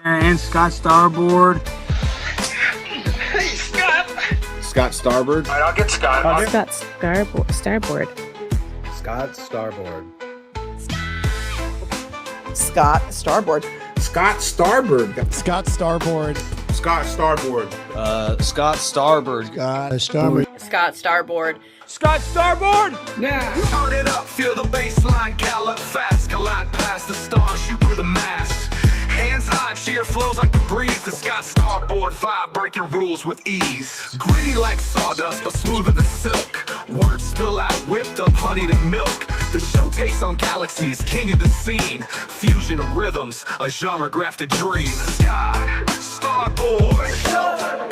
And Scott Starboard. Hey, Scott. Scott Starboard. All right, I'll get Scott. Scott Starboard. Scott Starboard. Scott Starboard. Scott Starboard. Scott Starboard. Scott Starboard. Scott Starboard. Scott Starboard. Scott Starboard. Scott Starboard! Now, turn it up, feel the bass line, gallop fast, collide past the stars, shoot through the mast. Hands high, sheer flows like the breeze. The Scott Starboard vibe, breaking rules with ease. Gritty like sawdust, but smoother than silk. Words spill out, whipped up honey to milk. The show takes on galaxies, king of the scene. Fusion of rhythms, a genre grafted dream. Scott Starboard.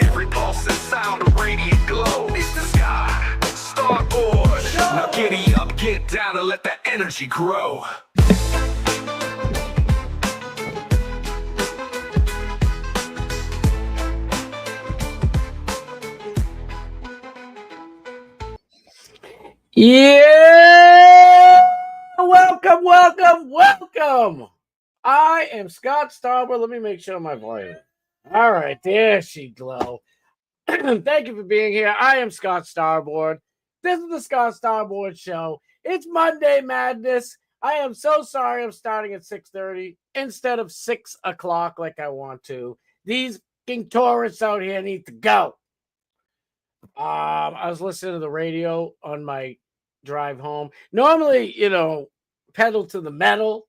Every pulse and sound, a radiant glow. It's the Scott Starboard. Now giddy up, get down, and let that energy grow. Yeah! Welcome! I am Scott Starboard. Let me make sure my volume. All right, there she glow. Thank you for being here. I am Scott Starboard. This is the Scott Starboard Show. It's Monday Madness. I am so sorry I'm starting at 6:30 instead of 6 o'clock like I want to. These fucking tourists out here need to go. I was listening to the radio on my drive home. Normally, pedal to the metal,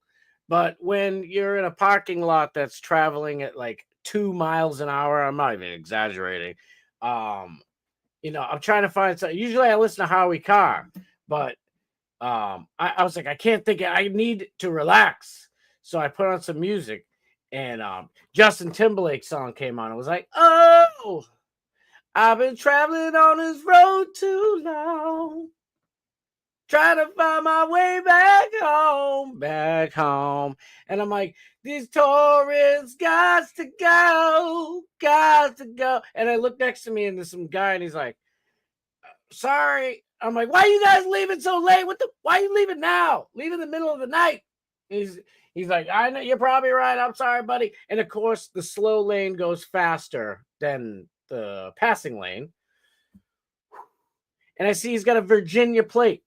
but when you're in a parking lot that's traveling at like 2 miles an hour, I'm not even exaggerating. I'm trying to find something. Usually I listen to Howie Carr, but I was like, I need to relax. So I put on some music, and Justin Timberlake's song came on. I was like, oh, I've been traveling on this road too long, trying to find my way back home. And I'm like, these tourists got to go. And I look next to me, and there's some guy, and he's like, sorry. I'm like, why are you guys leaving so late? Why are you leaving now? Leave in the middle of the night. He's like, I know, you're probably right. I'm sorry, buddy. And of course, the slow lane goes faster than the passing lane. And I see he's got a Virginia plate.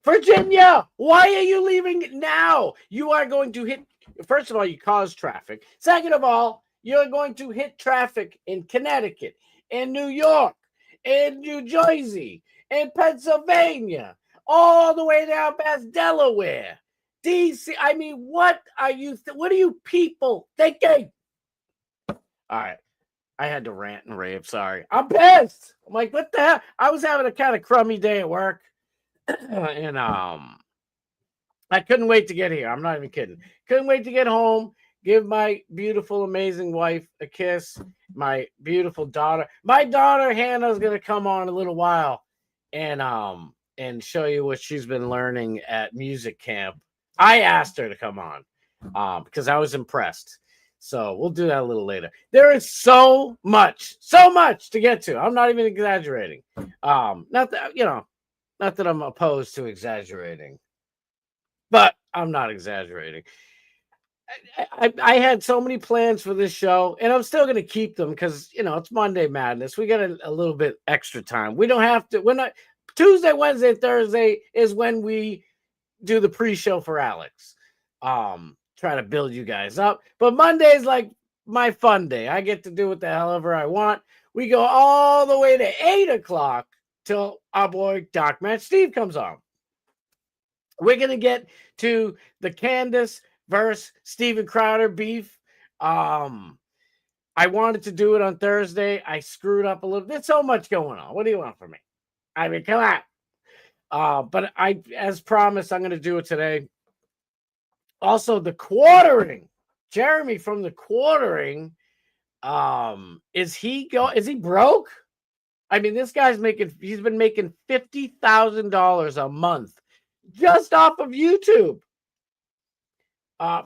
Virginia, why are you leaving now? You are going to hit, first of all, you cause traffic. Second of all, you're going to hit traffic in Connecticut, in New York, in New Jersey, in Pennsylvania, all the way down past Delaware, DC. I mean, what are you people thinking? All right. I had to rant and rave. Sorry. I'm pissed. I'm like, what the hell? I was having a kind of crummy day at work. And I couldn't wait to get here. I'm not even kidding. Couldn't wait to get home, give my beautiful, amazing wife a kiss, my beautiful daughter. My daughter Hannah's gonna come on in a little while and show you what she's been learning at music camp. I asked her to come on because I was impressed. So we'll do that a little later. There is so much to get to. I'm not even exaggerating. Not that I'm opposed to exaggerating, but I'm not exaggerating. I had so many plans for this show, and I'm still going to keep them because, it's Monday Madness. We got a little bit extra time. We don't have to. We're not Tuesday, Wednesday, Thursday is when we do the pre-show for Alex. Try to build you guys up. But Monday is like my fun day. I get to do what the hell ever I want. We go all the way to 8 o'clock till our boy Doc Man Steve comes on. We're going to get to the Candace versus Steven Crowder beef. I wanted to do it on Thursday. I screwed up a little. There's so much going on. What do you want from me? I mean, come on. But as promised, I'm going to do it today. Also, the quartering. Jeremy from the quartering. Is he broke? I mean, this guy's he's been making $50,000 a month just off of YouTube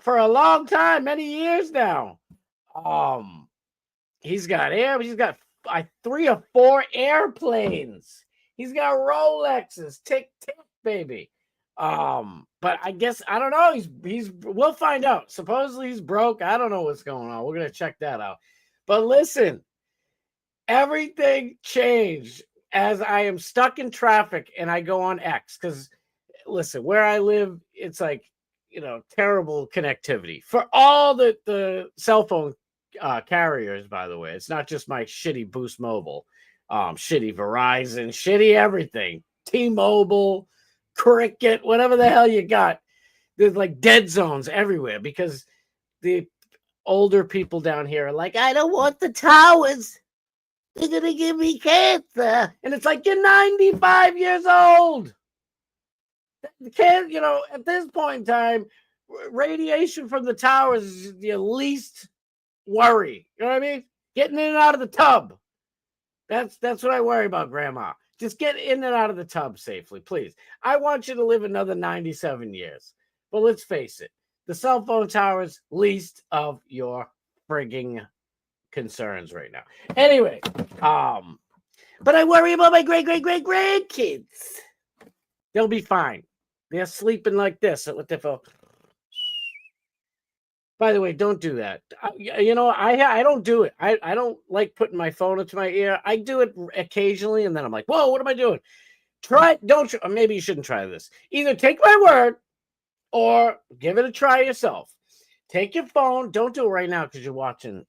for a long time, many years now. He's got 3 or 4 airplanes. He's got Rolexes, tick, baby. But But I guess I don't know. He's we'll find out. Supposedly he's broke. I don't know what's going on. We're gonna check that out. But listen, everything changed as I am stuck in traffic and I go on X because listen, where I live, it's like terrible connectivity for all the cell phone carriers. By the way, it's not just my shitty Boost Mobile, shitty Verizon, shitty everything, T-Mobile, Cricket, whatever the hell you got. There's like dead zones everywhere because the older people down here are like, I don't want the towers. They're going to give me cancer. And it's like, you're 95 years old. Can't, at this point in time, radiation from the towers is your least worry. You know what I mean? Getting in and out of the tub. That's what I worry about, Grandma. Just get in and out of the tub safely, please. I want you to live another 97 years. But let's face it, the cell phone towers, least of your frigging concerns right now. Anyway, but I worry about my great-great-great-grandkids. They'll be fine. They're sleeping like this with their phone. By the way, don't do that. I don't do it. I don't like putting my phone into my ear. I do it occasionally, and then I'm like, whoa, what am I doing? Or maybe you shouldn't try this. Either take my word or give it a try yourself. Take your phone. Don't do it right now because you're watching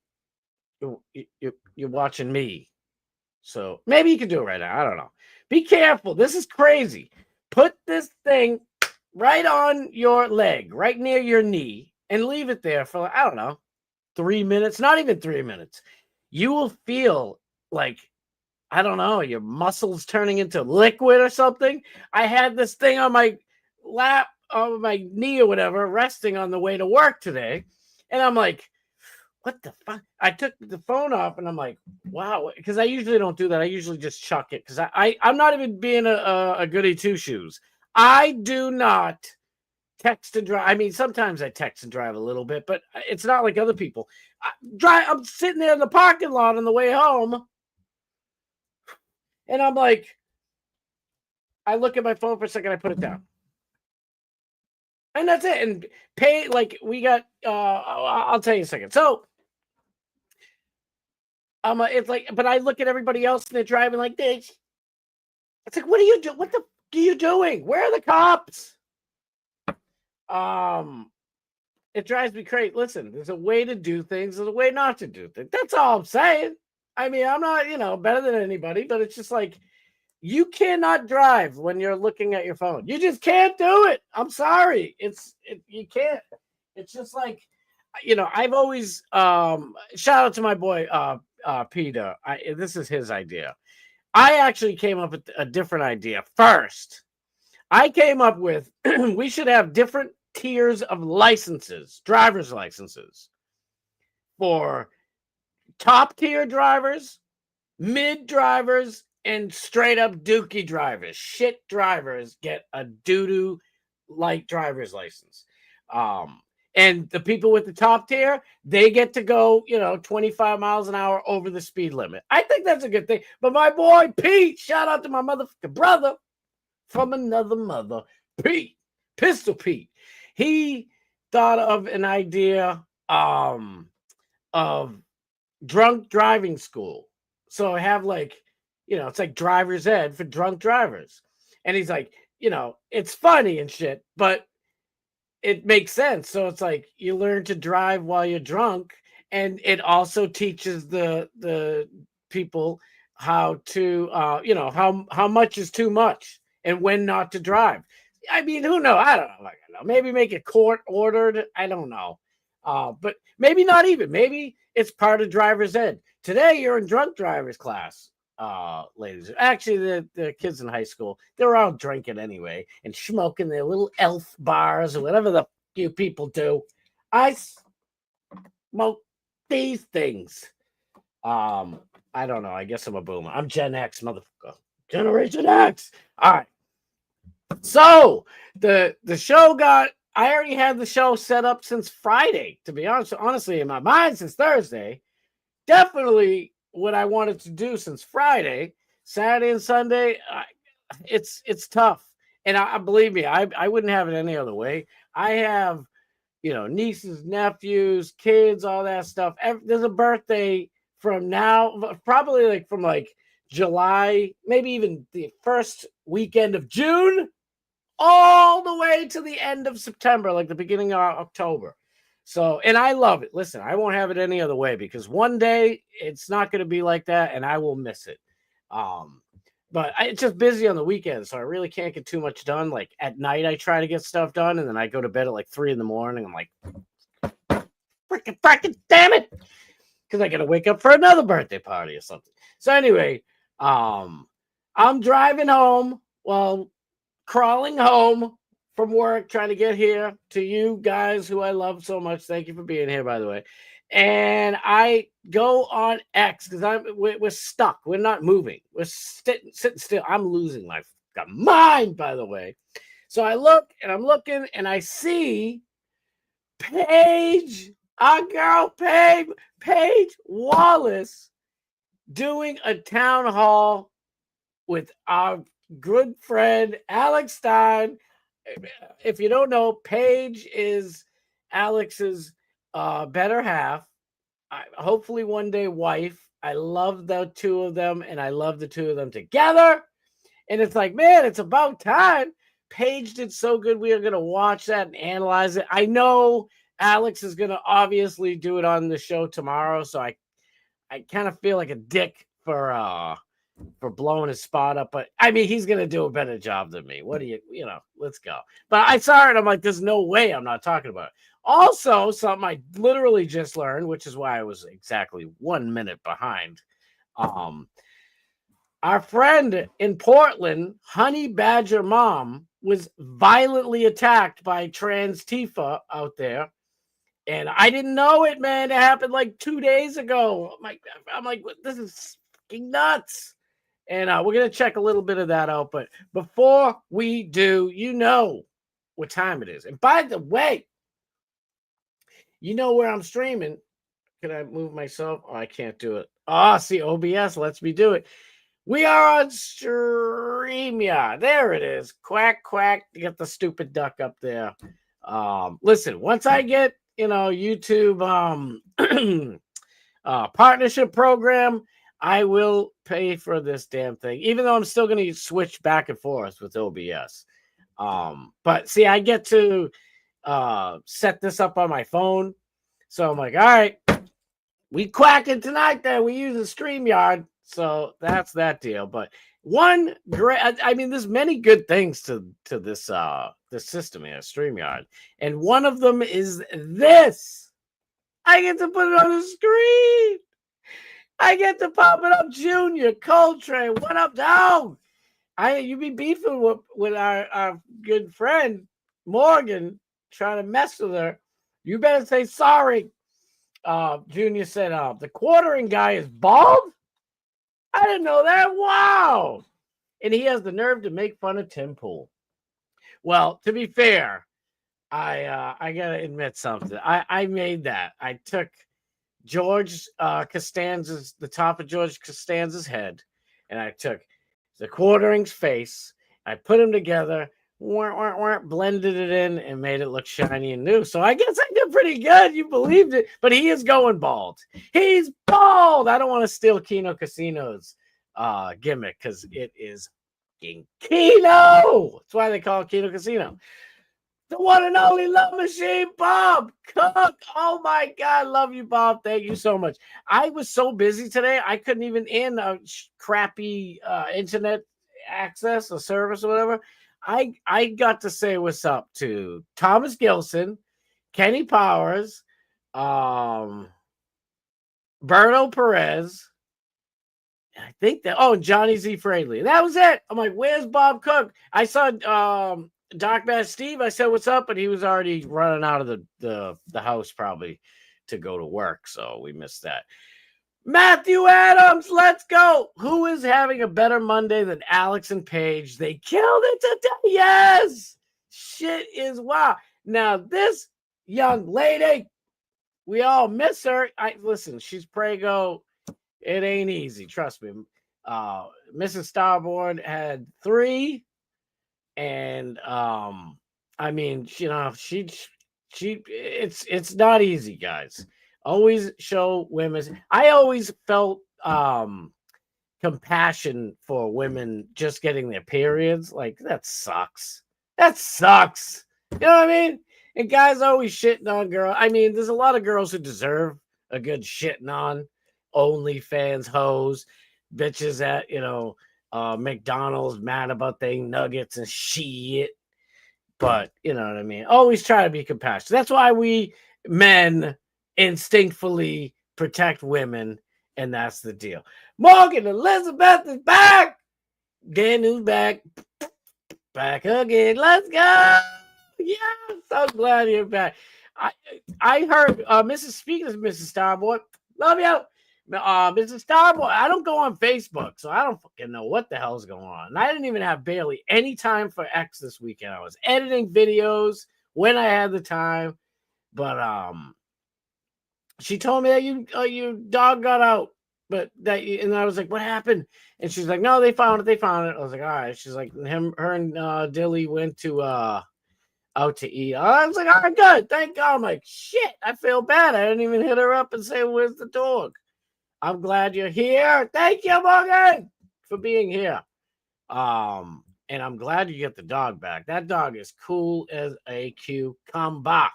me. So maybe you can do it right now. I don't know. Be careful. This is crazy. Put this thing right on your leg, right near your knee, and leave it there for, I don't know, 3 minutes, not even 3 minutes. You will feel like, I don't know, your muscles turning into liquid or something. I had this thing on my lap, on my knee or whatever, resting on the way to work today. And I'm like, what the fuck? I took the phone off and I'm like, wow, because I usually don't do that. I usually just chuck it because I'm not even being a goody two shoes. I do not text and drive. I mean, sometimes I text and drive a little bit, but it's not like other people. I'm sitting there in the parking lot on the way home, and I'm like, I look at my phone for a second, I put it down. And that's it. And pay, like, we got, I'll tell you in a second. So, it's like, but I look at everybody else and they're driving like this. It's like, what are you doing? What the f are you doing? Where are the cops? It drives me crazy. Listen, there's a way to do things, there's a way not to do things. That's all I'm saying. I mean, I'm not, better than anybody, but it's just like, you cannot drive when you're looking at your phone. You just can't do it. I'm sorry. You can't. It's just like, I've always, shout out to my boy, Peter. This is his idea. I actually came up with a different idea first. I came up with, we should have different tiers of licenses, driver's licenses, for top tier drivers, mid drivers, and straight up dookie drivers. Shit drivers get a doo-doo light driver's license. And the people with the top tier, they get to go, 25 miles an hour over the speed limit. I think that's a good thing. But my boy Pete, shout out to my motherfucking brother from another mother, Pete, Pistol Pete. He thought of an idea of drunk driving school. So I have it's like driver's ed for drunk drivers. And he's like, it's funny and shit, but it makes sense. So it's like you learn to drive while you're drunk, and it also teaches the people how to how much is too much and when not to drive. I mean, who knows? I don't know. Maybe make it court ordered. I don't know. But maybe not even. Maybe it's part of driver's ed. Today you're in drunk driver's class. Ladies, actually the kids in high school, they're all drinking anyway and smoking their little elf bars or whatever the you people do. I smoke these things. I don't know. I guess I'm a boomer. I'm Gen X, motherfucker. Generation X. All right. So the show I already had the show set up since Friday, to be honest. Honestly, in my mind since Thursday. Definitely what I wanted to do since Friday. Saturday and Sunday, it's tough. And I believe me, I wouldn't have it any other way. I have, nieces, nephews, kids, all that stuff. There's a birthday from now, probably like from like July, maybe even the first weekend of June, all the way to the end of September, like the beginning of October. So, and I love it. Listen, I won't have it any other way because one day it's not going to be like that and I will miss it. But it's just busy on the weekends, so I really can't get too much done. Like at night, I try to get stuff done, and then I go to bed at like 3 a.m. I'm like, freaking damn it, because I got to wake up for another birthday party or something. So anyway, I'm driving home, crawling home from work, trying to get here to you guys who I love so much. Thank you for being here, by the way. And I go on X because we're stuck. We're not moving. We're sitting still. I'm losing my mind, by the way. So I look and I'm looking and I see Paige, our girl Paige Wallace, doing a town hall with our good friend Alex Stein. If you don't know, Paige is Alex's better half. Hopefully one day wife. I love the two of them, and I love the two of them together. And it's like, man, it's about time. Paige did so good. We are going to watch that and analyze it. I know Alex is going to obviously do it on the show tomorrow, so I kind of feel like a dick for blowing his spot up. But I mean, he's going to do a better job than me. What do let's go. But I saw it. I'm like, there's no way I'm not talking about it. Also, something I literally just learned, which is why I was exactly 1 minute behind. Our friend in Portland, Honey Badger Mom, was violently attacked by trans Tifa out there. And I didn't know it, man. It happened like 2 days ago. I'm like, this is fucking nuts. And we're going to check a little bit of that out. But before we do, you know what time it is. And by the way, you know where I'm streaming. Can I move myself? Oh, I can't do it. See, OBS lets me do it. We are on StreamYard. There it is. Quack, quack. You got the stupid duck up there. Listen, once I get, YouTube partnership program, I will pay for this damn thing, even though I'm still going to switch back and forth with OBS. But see, I get to set this up on my phone. So I'm like, all right, we quacking tonight then. We use a StreamYard. So that's that deal. But there's many good things to this system here, StreamYard. And one of them is this. I get to put it on the screen. I get to pop it up, Junior, Coltrane. What up, dog? You be beefing with our good friend Morgan, trying to mess with her. You better say sorry. Junior said, the quartering guy is bald? I didn't know that. Wow. And he has the nerve to make fun of Tim Pool. Well, to be fair, I got to admit something. I made that. I took George Costanza's, the top of George Costanza's head, and I took the quartering's face. I put them together, blended it in, and made it look shiny and new. So I guess I did pretty good. You believed it. But he is going bald. He's bald. I don't want to steal Kino Casino's gimmick because it is Kino. That's why they call it Kino Casino. The one and only Love Machine, Bob Cook. Oh my God, love you, Bob. Thank you so much. I was so busy today, I couldn't even in a crappy internet access or service or whatever. I got to say what's up to Thomas Gilson, Kenny Powers, Berto Perez. I think Johnny Z. Fraley. That was it. I'm like, where's Bob Cook? I saw Dark Bass Steve. I said, what's up? But he was already running out of the house probably to go to work. So we missed that. Matthew Adams, let's go. Who is having a better Monday than Alex and Paige? They killed it today. Yes. Shit is wow. Now, this young lady, we all miss her. Listen, she's Prego. It ain't easy. Trust me. Mrs. Starboard had 3 And I mean, you know, it's not easy, guys. Always show women. I always felt compassion for women just getting their periods. Like, that sucks. That sucks. You know what I mean? And guys always shitting on girls. I mean, there's a lot of girls who deserve a good shitting on. OnlyFans hoes, bitches at, you know, McDonald's mad about their nuggets and shit. But you know what I mean? Always try to be compassionate. That's why we men instinctively protect women, and that's the deal. Morgan Elizabeth is back. Again, who's back? Back again. Let's go. Yeah, I'm so glad you're back. I heard speaking of Mrs. Starboard, love you. Mrs. Starboard, I don't go on Facebook, so I don't fucking know what the hell's going on. And I didn't even have barely any time for X this weekend. I was editing videos when I had the time, but she told me that your dog got out, but and I was like, what happened? And she's like, no, they found it. I was like, all right. She's like, her and Dilly went to out to eat. I was like, all right, good, thank God. I'm like, shit, I feel bad. I didn't even hit her up and say, where's the dog? I'm glad you're here. Thank you, Morgan, for being here. And I'm glad you get the dog back. That dog is cool as a cucumber.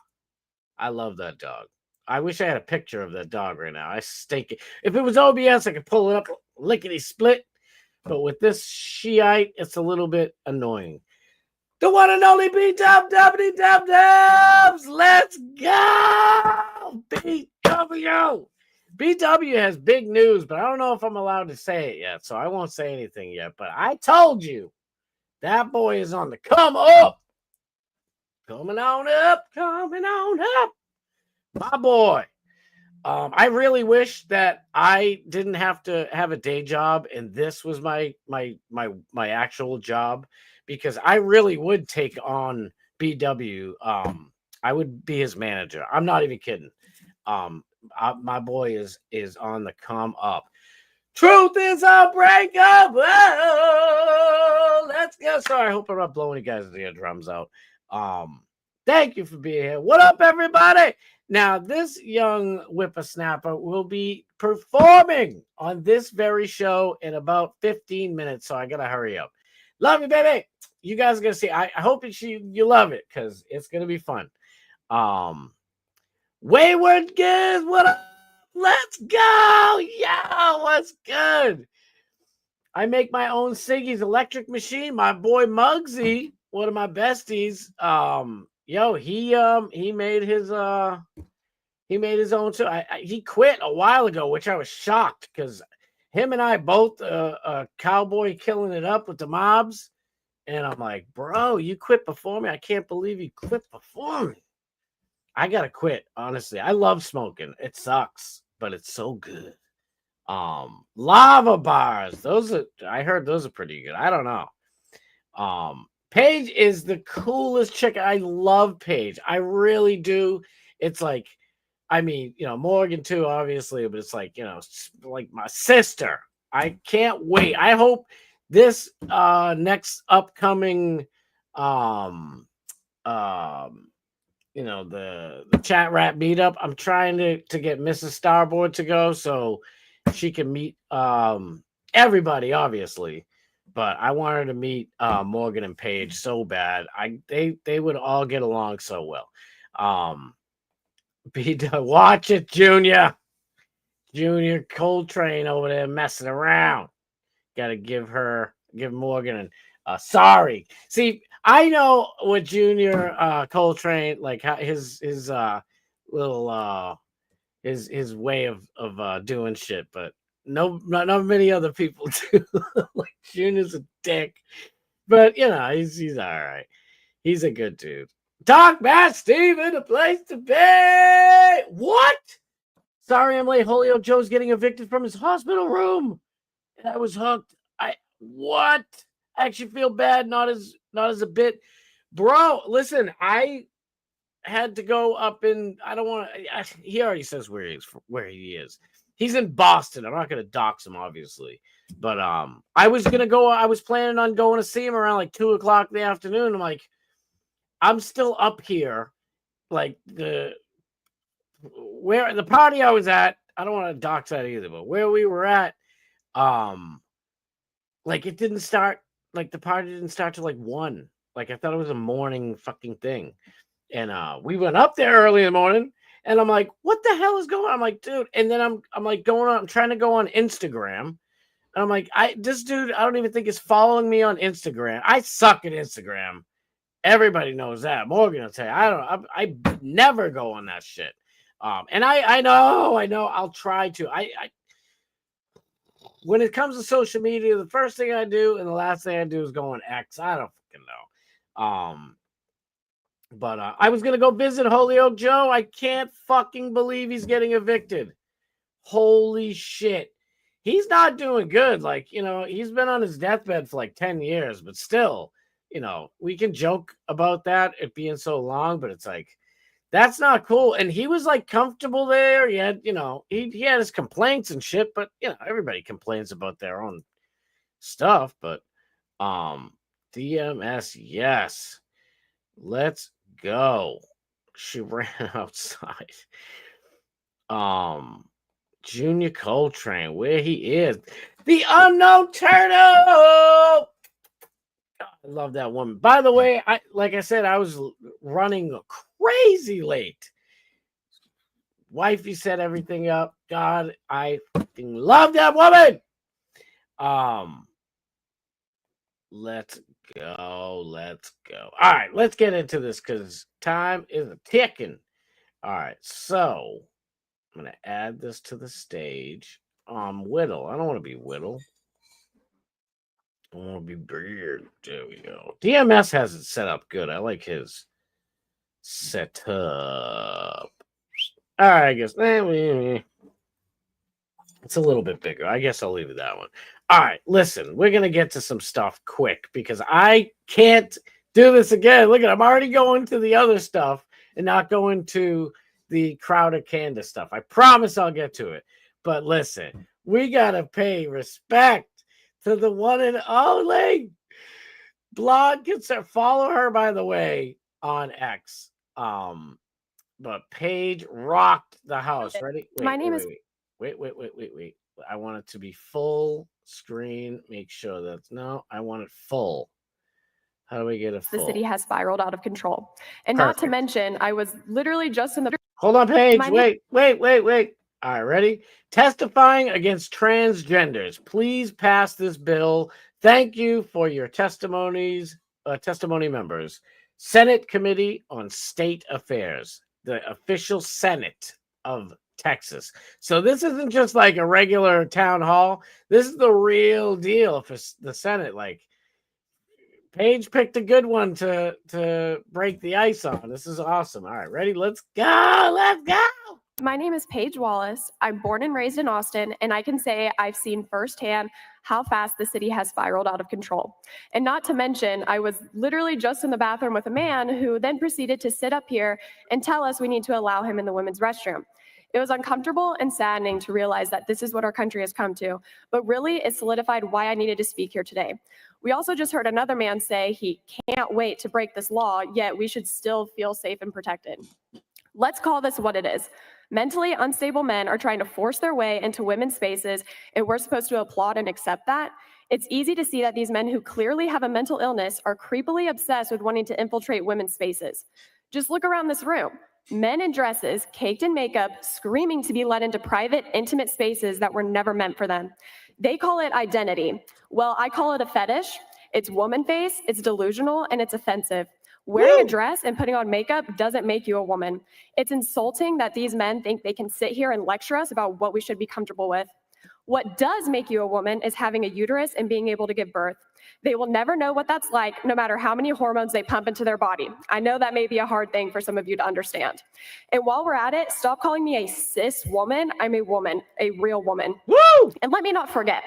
I love that dog. I wish I had a picture of that dog right now. I stake it. If it was OBS, I could pull it up, lickety split. But with this Shiite, it's a little bit annoying. The one and only BW. Let's go. BW. BW has big news, but I don't know if I'm allowed to say it yet, so I won't say anything yet. But I told you, that boy is on the come up. Coming on up. My boy. I really wish that I didn't have to have a day job and this was my actual job, because I really would take on BW. I would be his manager. I'm not even kidding. My boy is on the come up. Truth is a breakup. Oh, let's go. Sorry, I hope I'm not blowing you guys' eardrums out. Thank you for being here. What up, everybody? Now, this young whippersnapper will be performing on this very show in about 15 minutes, so I gotta hurry up. Love you, baby. You guys are gonna see. I hope you love it, because it's gonna be fun. Wayward Giz, what up? Let's go! Yo, what's good? I make my own Siggy's electric machine. My boy Muggsy, one of my besties, yo, he made his own too. He quit a while ago, which I was shocked, because him and I both cowboy killing it up with the mobs, and I'm like, bro, you quit before me. I can't believe you quit before me. I gotta quit, honestly. I love smoking. It sucks, but it's so good. Lava bars. I heard those are pretty good. I don't know. Paige is the coolest chick. I love Paige. I really do. It's like, I mean, you know, Morgan too, obviously, but it's like, you know, like my sister. I can't wait. I hope this next upcoming you know, the chat rap meetup, I'm trying to get Mrs. Starboard to go so she can meet everybody, obviously. But I wanted to meet Morgan and Paige so bad. They would all get along so well. Watch it, Junior Coltrane over there messing around. Got to give Morgan sorry. See, I know what Junior Coltrane, like how his little his way of doing shit, but not many other people do. Like, Junior's a dick, but you know, he's all right. He's a good dude. Talk Matt Steven, a place to be. What? Sorry, I'm late. Holio Joe's getting evicted from his hospital room. And I was hooked. What? I actually feel bad, not as a bit. Bro, listen, I had to go up in, I don't want to, he already says where he is. He's in Boston. I'm not gonna dox him, obviously, but I was planning on going to see him around like 2:00 in the afternoon. I'm like, I'm still up here, like where the party I was at. I don't want to dox that either, but where we were at, like it didn't start. Like the party didn't start till like 1. Like I thought it was a morning fucking thing. And we went up there early in the morning and I'm like, what the hell is going on? I'm like, dude. And then I'm like I'm trying to go on Instagram. And I'm like, this dude, I don't even think is following me on Instagram. I suck at Instagram. Everybody knows that. Morgan will tell you, I never go on that shit. And I know I'll try to. I when it comes to social media, the first thing I do and the last thing I do is go on X. I don't fucking know. But I was gonna go visit Holyoke Joe. I can't fucking believe he's getting evicted. Holy shit. He's not doing good. Like, he's been on his deathbed for like 10 years, but still, we can joke about that, it being so long, but it's like, that's not cool. And he was like comfortable there. He had, he had his complaints and shit, but everybody complains about their own stuff. But DMS, yes. Let's go. She ran outside. Junior Coltrane, where he is. The unknown turtle. I love that woman. By the way, like I said, I was running crazy late. Wifey set everything up. God, I fucking love that woman. Let's go. All right, let's get into this because time is ticking. All right, so I'm gonna add this to the stage. Whittle. I don't want to be Whittle. I want to be Beard. There we go. DMS has it set up good. I like his setup. All right, I guess it's a little bit bigger. I guess I'll leave it that one. All right, listen, we're going to get to some stuff quick because I can't do this again. Look at I'm already going to the other stuff and not going to the Crowder Candace stuff. I promise I'll get to it. But listen, we got to pay respect to the one and only blonde concern. Follow her, by the way, on X. But Paige rocked the house. Ready? Wait. I want it to be full screen. Make sure that's I want it full. How do we get it full? The city has spiraled out of control. And Perfect. Not to mention, I was literally just in the... Hold on, Paige. Wait. All right, ready? Testifying against transgenders. Please pass this bill. Thank you for your testimony members. Senate Committee on State Affairs, the official Senate of Texas. So this isn't just like a regular town hall. This is the real deal for the Senate. Like, Paige picked a good one to break the ice on. This is awesome. All right, ready? Let's go. My name is Paige Wallace. I'm born and raised in Austin, and I can say I've seen firsthand how fast the city has spiraled out of control. And not to mention, I was literally just in the bathroom with a man who then proceeded to sit up here and tell us we need to allow him in the women's restroom. It was uncomfortable and saddening to realize that this is what our country has come to, but really it solidified why I needed to speak here today. We also just heard another man say he can't wait to break this law, yet we should still feel safe and protected. Let's call this what it is. Mentally unstable men are trying to force their way into women's spaces, and we're supposed to applaud and accept that. It's easy to see that these men who clearly have a mental illness are creepily obsessed with wanting to infiltrate women's spaces. Just look around this room. Men in dresses, caked in makeup, screaming to be let into private, intimate spaces that were never meant for them. They call it identity. Well, I call it a fetish. It's woman face, it's delusional, and it's offensive. Wearing a dress and putting on makeup doesn't make you a woman. It's insulting that these men think they can sit here and lecture us about what we should be comfortable with. What does make you a woman is having a uterus and being able to give birth. They will never know what that's like, no matter how many hormones they pump into their body. I know that may be a hard thing for some of you to understand. And while we're at it, stop calling me a cis woman. I'm a woman, a real woman. Woo! And let me not forget,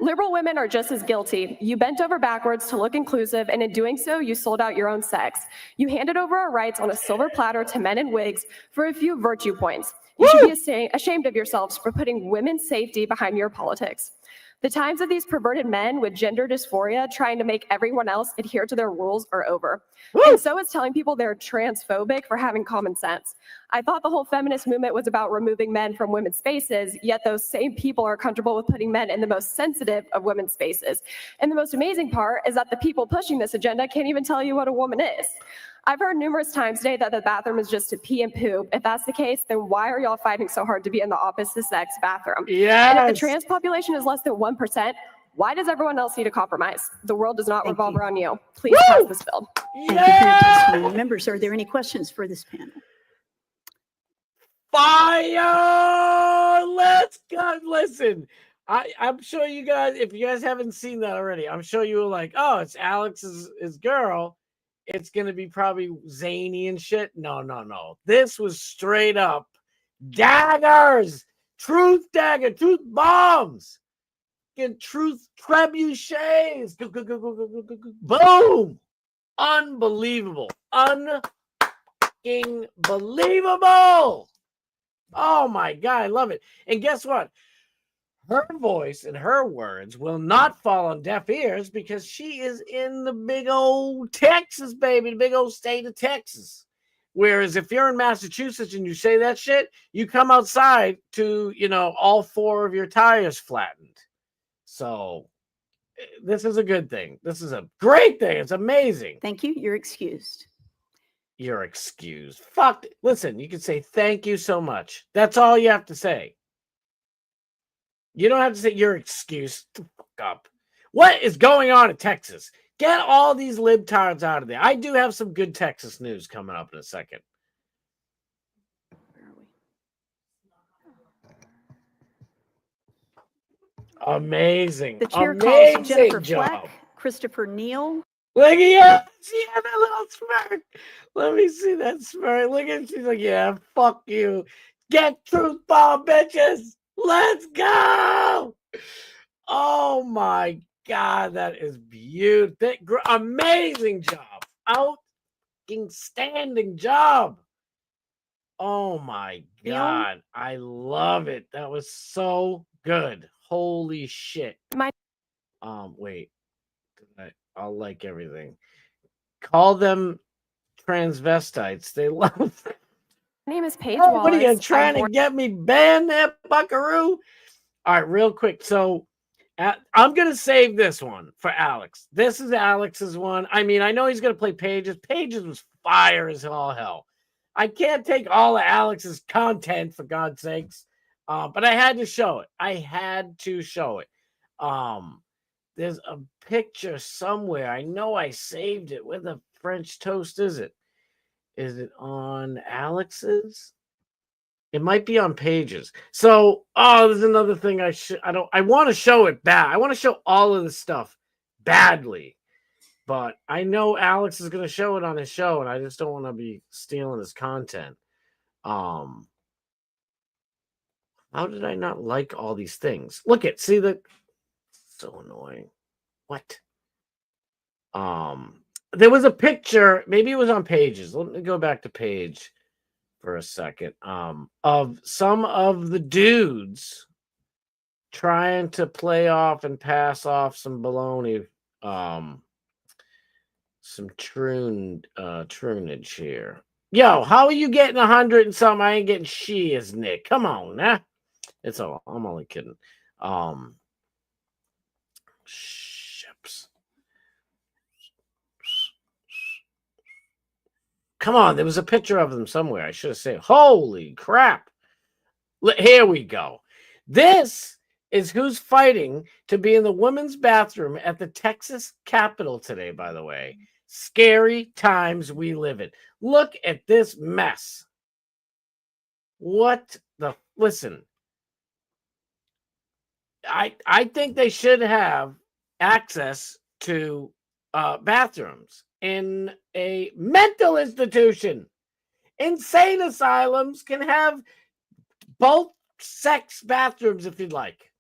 Liberal women are just as guilty. You bent over backwards to look inclusive, and in doing so, you sold out your own sex. You handed over our rights on a silver platter to men in wigs for a few virtue points. You should be ashamed of yourselves for putting women's safety behind your politics. The times of these perverted men with gender dysphoria trying to make everyone else adhere to their rules are over. And so is telling people they're transphobic for having common sense. I thought the whole feminist movement was about removing men from women's spaces, yet those same people are comfortable with putting men in the most sensitive of women's spaces. And the most amazing part is that the people pushing this agenda can't even tell you what a woman is. I've heard numerous times today that the bathroom is just to pee and poop. If that's the case, then why are y'all fighting so hard to be in the opposite sex bathroom? Yes. And if the trans population is less than 1%, why does everyone else need to compromise? The world does not revolve around you. Please pass this bill. Thank you for your testimony. Members, are there any questions for this panel? Fire! Let's go. Listen, I'm sure you guys, if you guys haven't seen that already, I'm sure you were like, oh, it's Alex's girl. It's going to be probably zany and shit. No. This was straight up daggers, truth dagger, truth bombs, and truth trebuchets. Boom. Unbelievable. Unbelievable. Oh my God. I love it. And guess what? Her voice and her words will not fall on deaf ears because she is in the big old Texas, baby, the big old state of Texas. Whereas if you're in Massachusetts and you say that shit, you come outside to, all four of your tires flattened. So this is a good thing. This is a great thing. It's amazing. Thank you. You're excused. You're excused. Fuck. Listen, you can say thank you so much. That's all you have to say. You don't have to say you're excused. Fuck up. What is going on in Texas? Get all these libtards out of there. I do have some good Texas news coming up in a second. Amazing. The chair Amazing calls Jennifer job. Fleck, Christopher Neal. Look at you. She had that little smirk. Let me see that smirk. Look at she's like, yeah, fuck you. Get truth bomb, bitches. Let's go. Oh my God, that is beautiful. Amazing job. Outstanding job. Oh my God. I love it. That was so good. Holy shit. Wait. I'll like everything. Call them transvestites. They love it. My name is Paige Wallace. What are you trying to get me banned there, buckaroo? All right, real quick. So I'm going to save this one for Alex. This is Alex's one. I mean, I know he's going to play Paige's. Paige's was fire as all hell. I can't take all of Alex's content, for God's sakes, but I had to show it. There's a picture somewhere. I know I saved it. Where the French toast is it? Is it on Alex's? It might be on Paige's. So, there's another thing I want to show it bad. I want to show all of this stuff badly. But I know Alex is going to show it on his show, and I just don't want to be stealing his content. How did I not like all these things? Look at, see that? So annoying. What? There was a picture, maybe it was on Paige's. Let me go back to Paige for a second. Of some of the dudes trying to play off and pass off some baloney, some troonage here. Yo, how are you getting 100 and something? I ain't getting as Nick. Come on, nah. I'm only kidding. Ships. Come on, there was a picture of them somewhere. I should have said, holy crap. Here we go. This is who's fighting to be in the women's bathroom at the Texas Capitol today, by the way. Scary times we live in. Look at this mess. Listen. I think they should have access to bathrooms in a mental institution. Insane asylums can have both sex bathrooms if you'd like.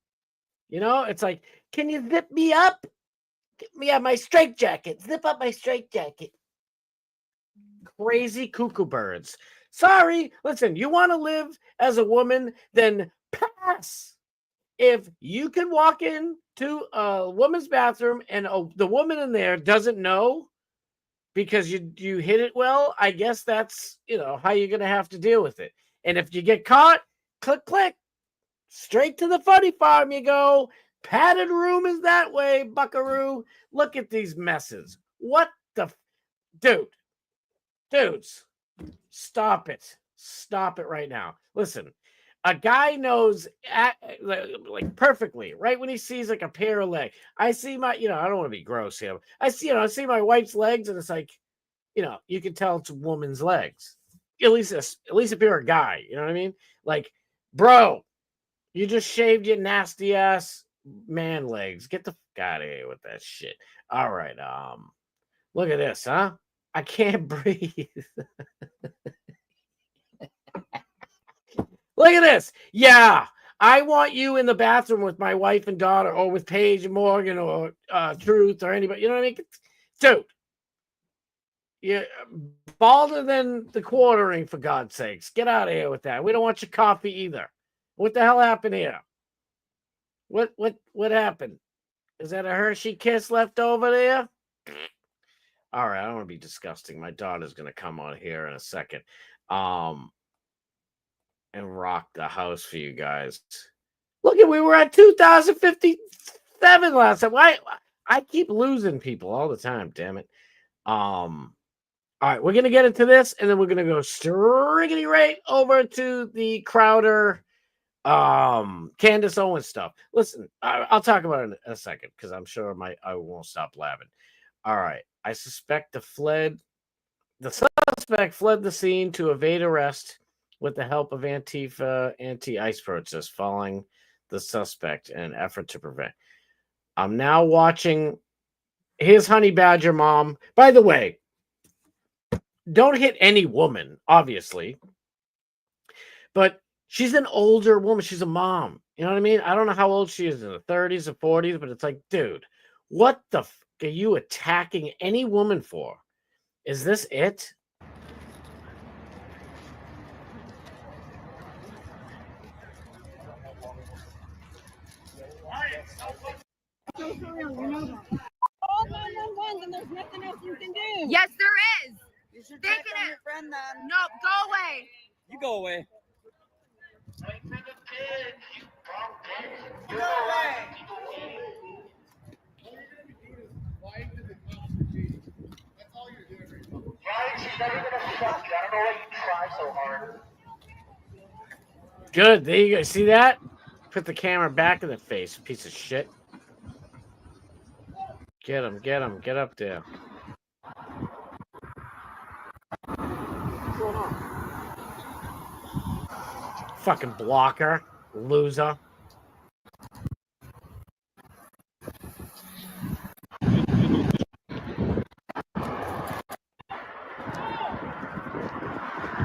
It's like Can you zip me up? Yeah, my straight jacket. Zip up my straight jacket. Crazy cuckoo birds. Sorry. Listen, you want to live as a woman, then pass. If you can walk into a woman's bathroom and the woman in there doesn't know because you hit it well, I guess that's, how you're going to have to deal with it. And if you get caught, click, straight to the funny farm you go. Padded room is that way, buckaroo. Look at these messes. What the... Dudes, stop it. Stop it right now. listen, a guy knows like perfectly, right? When he sees like a pair of legs, I see my, I don't want to be gross here. I see my wife's legs, and it's like, you can tell it's a woman's legs. At least if you're a guy, you know what I mean? Like, bro, you just shaved your nasty ass man legs. Get the fuck out of here with that shit. All right, look at this, huh? I can't breathe. Look at this. Yeah, I want you in the bathroom with my wife and daughter, or with Paige and Morgan, or Truth, or anybody. You know what I mean? Dude, you're balder than the quartering, for God's sakes. Get out of here with that. We don't want your coffee either. What the hell happened here? What happened? Is that a Hershey Kiss left over there? All right, I don't want to be disgusting. My daughter's going to come on here in a second. And rock the house for you guys. Look at, we were at 2,057 last time. I keep losing people all the time, damn it. All right, we're gonna get into this, and then we're gonna go striggity right over to the Crowder, Candace Owens stuff. Listen, I'll talk about it in a second, because I'm sure I won't stop laughing. All right, I suspect the suspect fled the scene to evade arrest with the help of Antifa anti-ICE protests, following the suspect in an effort to prevent. I'm now watching his honey badger mom. By the way, don't hit any woman, obviously. But she's an older woman. She's a mom. You know what I mean? I don't know how old she is, in the 30s or 40s, but it's like, dude, what the f are you attacking any woman for? Is this it? Yes, there is. You should check on your friend then. No, go away. You go away. Go away. Good. There you go. See that? Put the camera back in the face, piece of shit. Get him. Get him. Get up there. What's going on? Fucking blocker. Loser.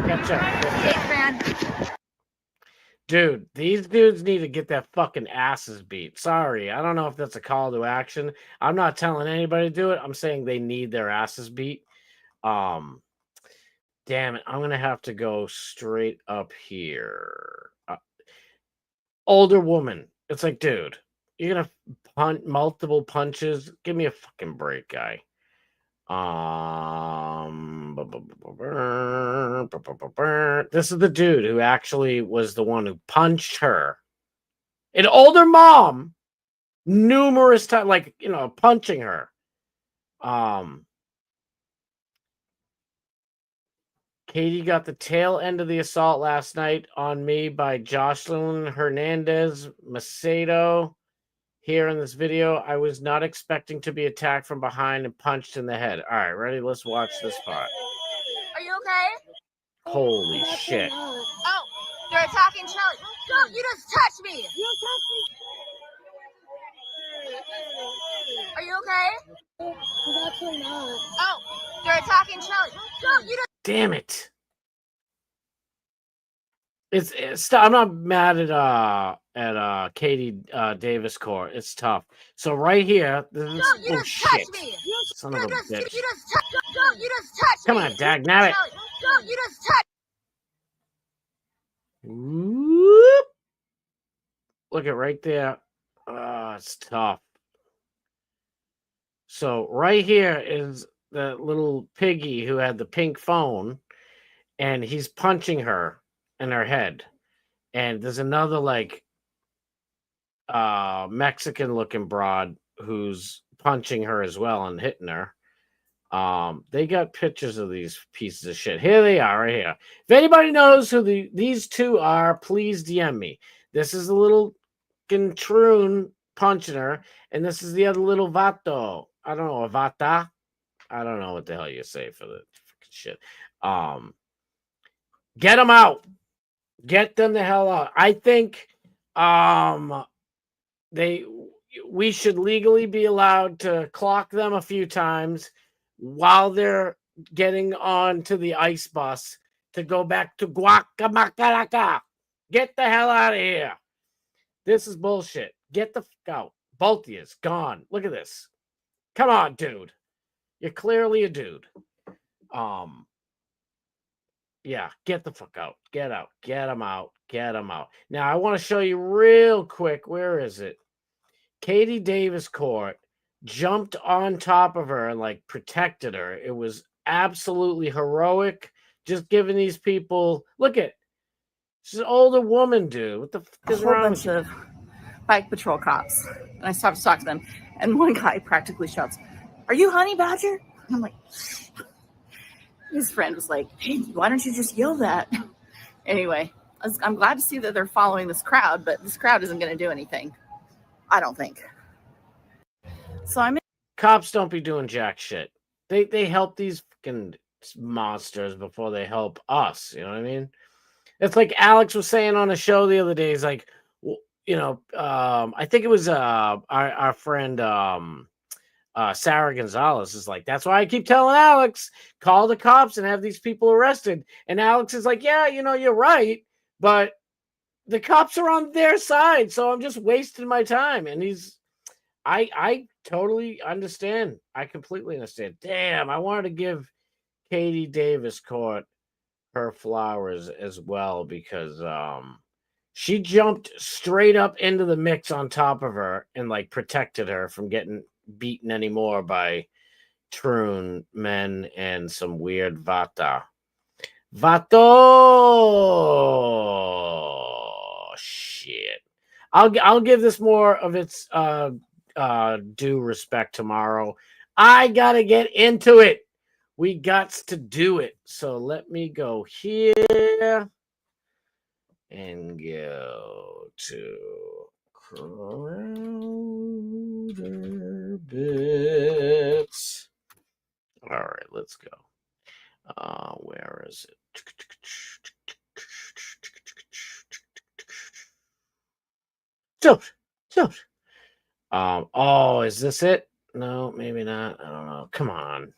Gotcha. Dude, these dudes need to get their fucking asses beat. Sorry, I don't know if that's a call to action. I'm not telling anybody to do it. I'm saying they need their asses beat. Damn it, I'm gonna have to go straight up here. Older woman. It's like, dude, you're gonna punt multiple punches. Give me a fucking break, guy. This is the dude who actually was the one who punched her. An older mom, numerous times, like, punching her. Katie got the tail end of the assault last night on me by Jocelyn Hernandez Macedo. Here in this video, I was not expecting to be attacked from behind and punched in the head. All right, ready? Let's watch this part. Are you okay? Holy shit. Oh, they're attacking Shelly. Don't, you just touched me. You touched me. Are you okay? Oh, they're attacking Shelly. Don't, you just... Damn it. I'm not mad at Katie Davis Court. It's tough. So right here, this is shit. Son of a bitch. Come on, Dag, nabbit. You just touch. Whoop. Look at right there. It's tough. So right here is the little piggy who had the pink phone, and he's punching her in her head. And there's another like Mexican looking broad who's punching her as well and hitting her. They got pictures of these pieces of shit. Here they are right here. If anybody knows who these two are, please DM me. This is a little troon punching her, and this is the other little vato. I don't know, a vata. I don't know what the hell you say for the fucking shit. Get them out. Get them the hell out. I think we should legally be allowed to clock them a few times while they're getting on to the ice bus to go back to Guacamacaraca. Get the hell out of here. This is bullshit. Get the fuck out. Both of you. Gone. Look at this. Come on, dude. You're clearly a dude. Yeah, get the fuck out. Get out. Get them out. Get them out. Now, I want to show you real quick. Where is it? Katie Davis Court jumped on top of her and like protected her. It was absolutely heroic. Just giving these people, look at, she's an older woman, dude. What the fuck is wrong with you? Of bike patrol cops, and I stopped to talk to them, and one guy practically shouts, "Are you Honey Badger?" And I'm like, his friend was like, "Hey, why don't you just yell that?" Anyway, I'm glad to see that they're following this crowd, but this crowd isn't going to do anything, I don't think. So Cops don't be doing jack shit. They help these fucking monsters before they help us. You know what I mean? It's like Alex was saying on a show the other day. He's like, I think it was our friend Sarah Gonzalez is like, that's why I keep telling Alex, call the cops and have these people arrested. And Alex is like, yeah, you're right, but the cops are on their side, so I'm just wasting my time. And I totally understand. I completely understand. Damn, I wanted to give Katie Davis Court her flowers as well, because she jumped straight up into the mix on top of her and like protected her from getting beaten anymore by troon men and some weird vato. Shit. I'll give this more of its due respect tomorrow. I gotta get into it. We got to do it. So let me go here and go to Crowder Bits. All right, let's go. Where is it? Oh, is this it? No, maybe not. I don't know. Come on.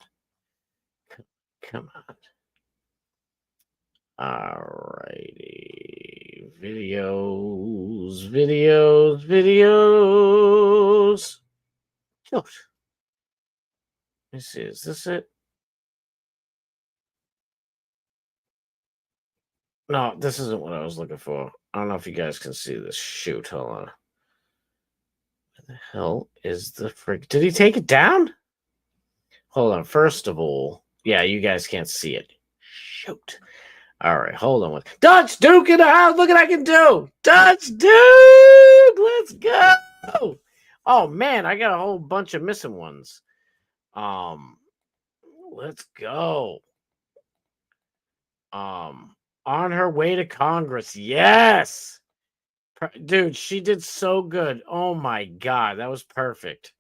All righty. Videos. Let me see. Is this it? No, this isn't what I was looking for. I don't know if you guys can see this. Shoot, hold on. Where the hell is the frig? Did he take it down? Hold on. First of all, yeah, you guys can't see it. Shoot. All right, hold on. Dutch Duke in the house. Look what I can do. Dutch Duke. Let's go. Oh, man, I got a whole bunch of missing ones. Let's go. On her way to Congress. Yes. Dude, she did so good. Oh, my God. That was perfect.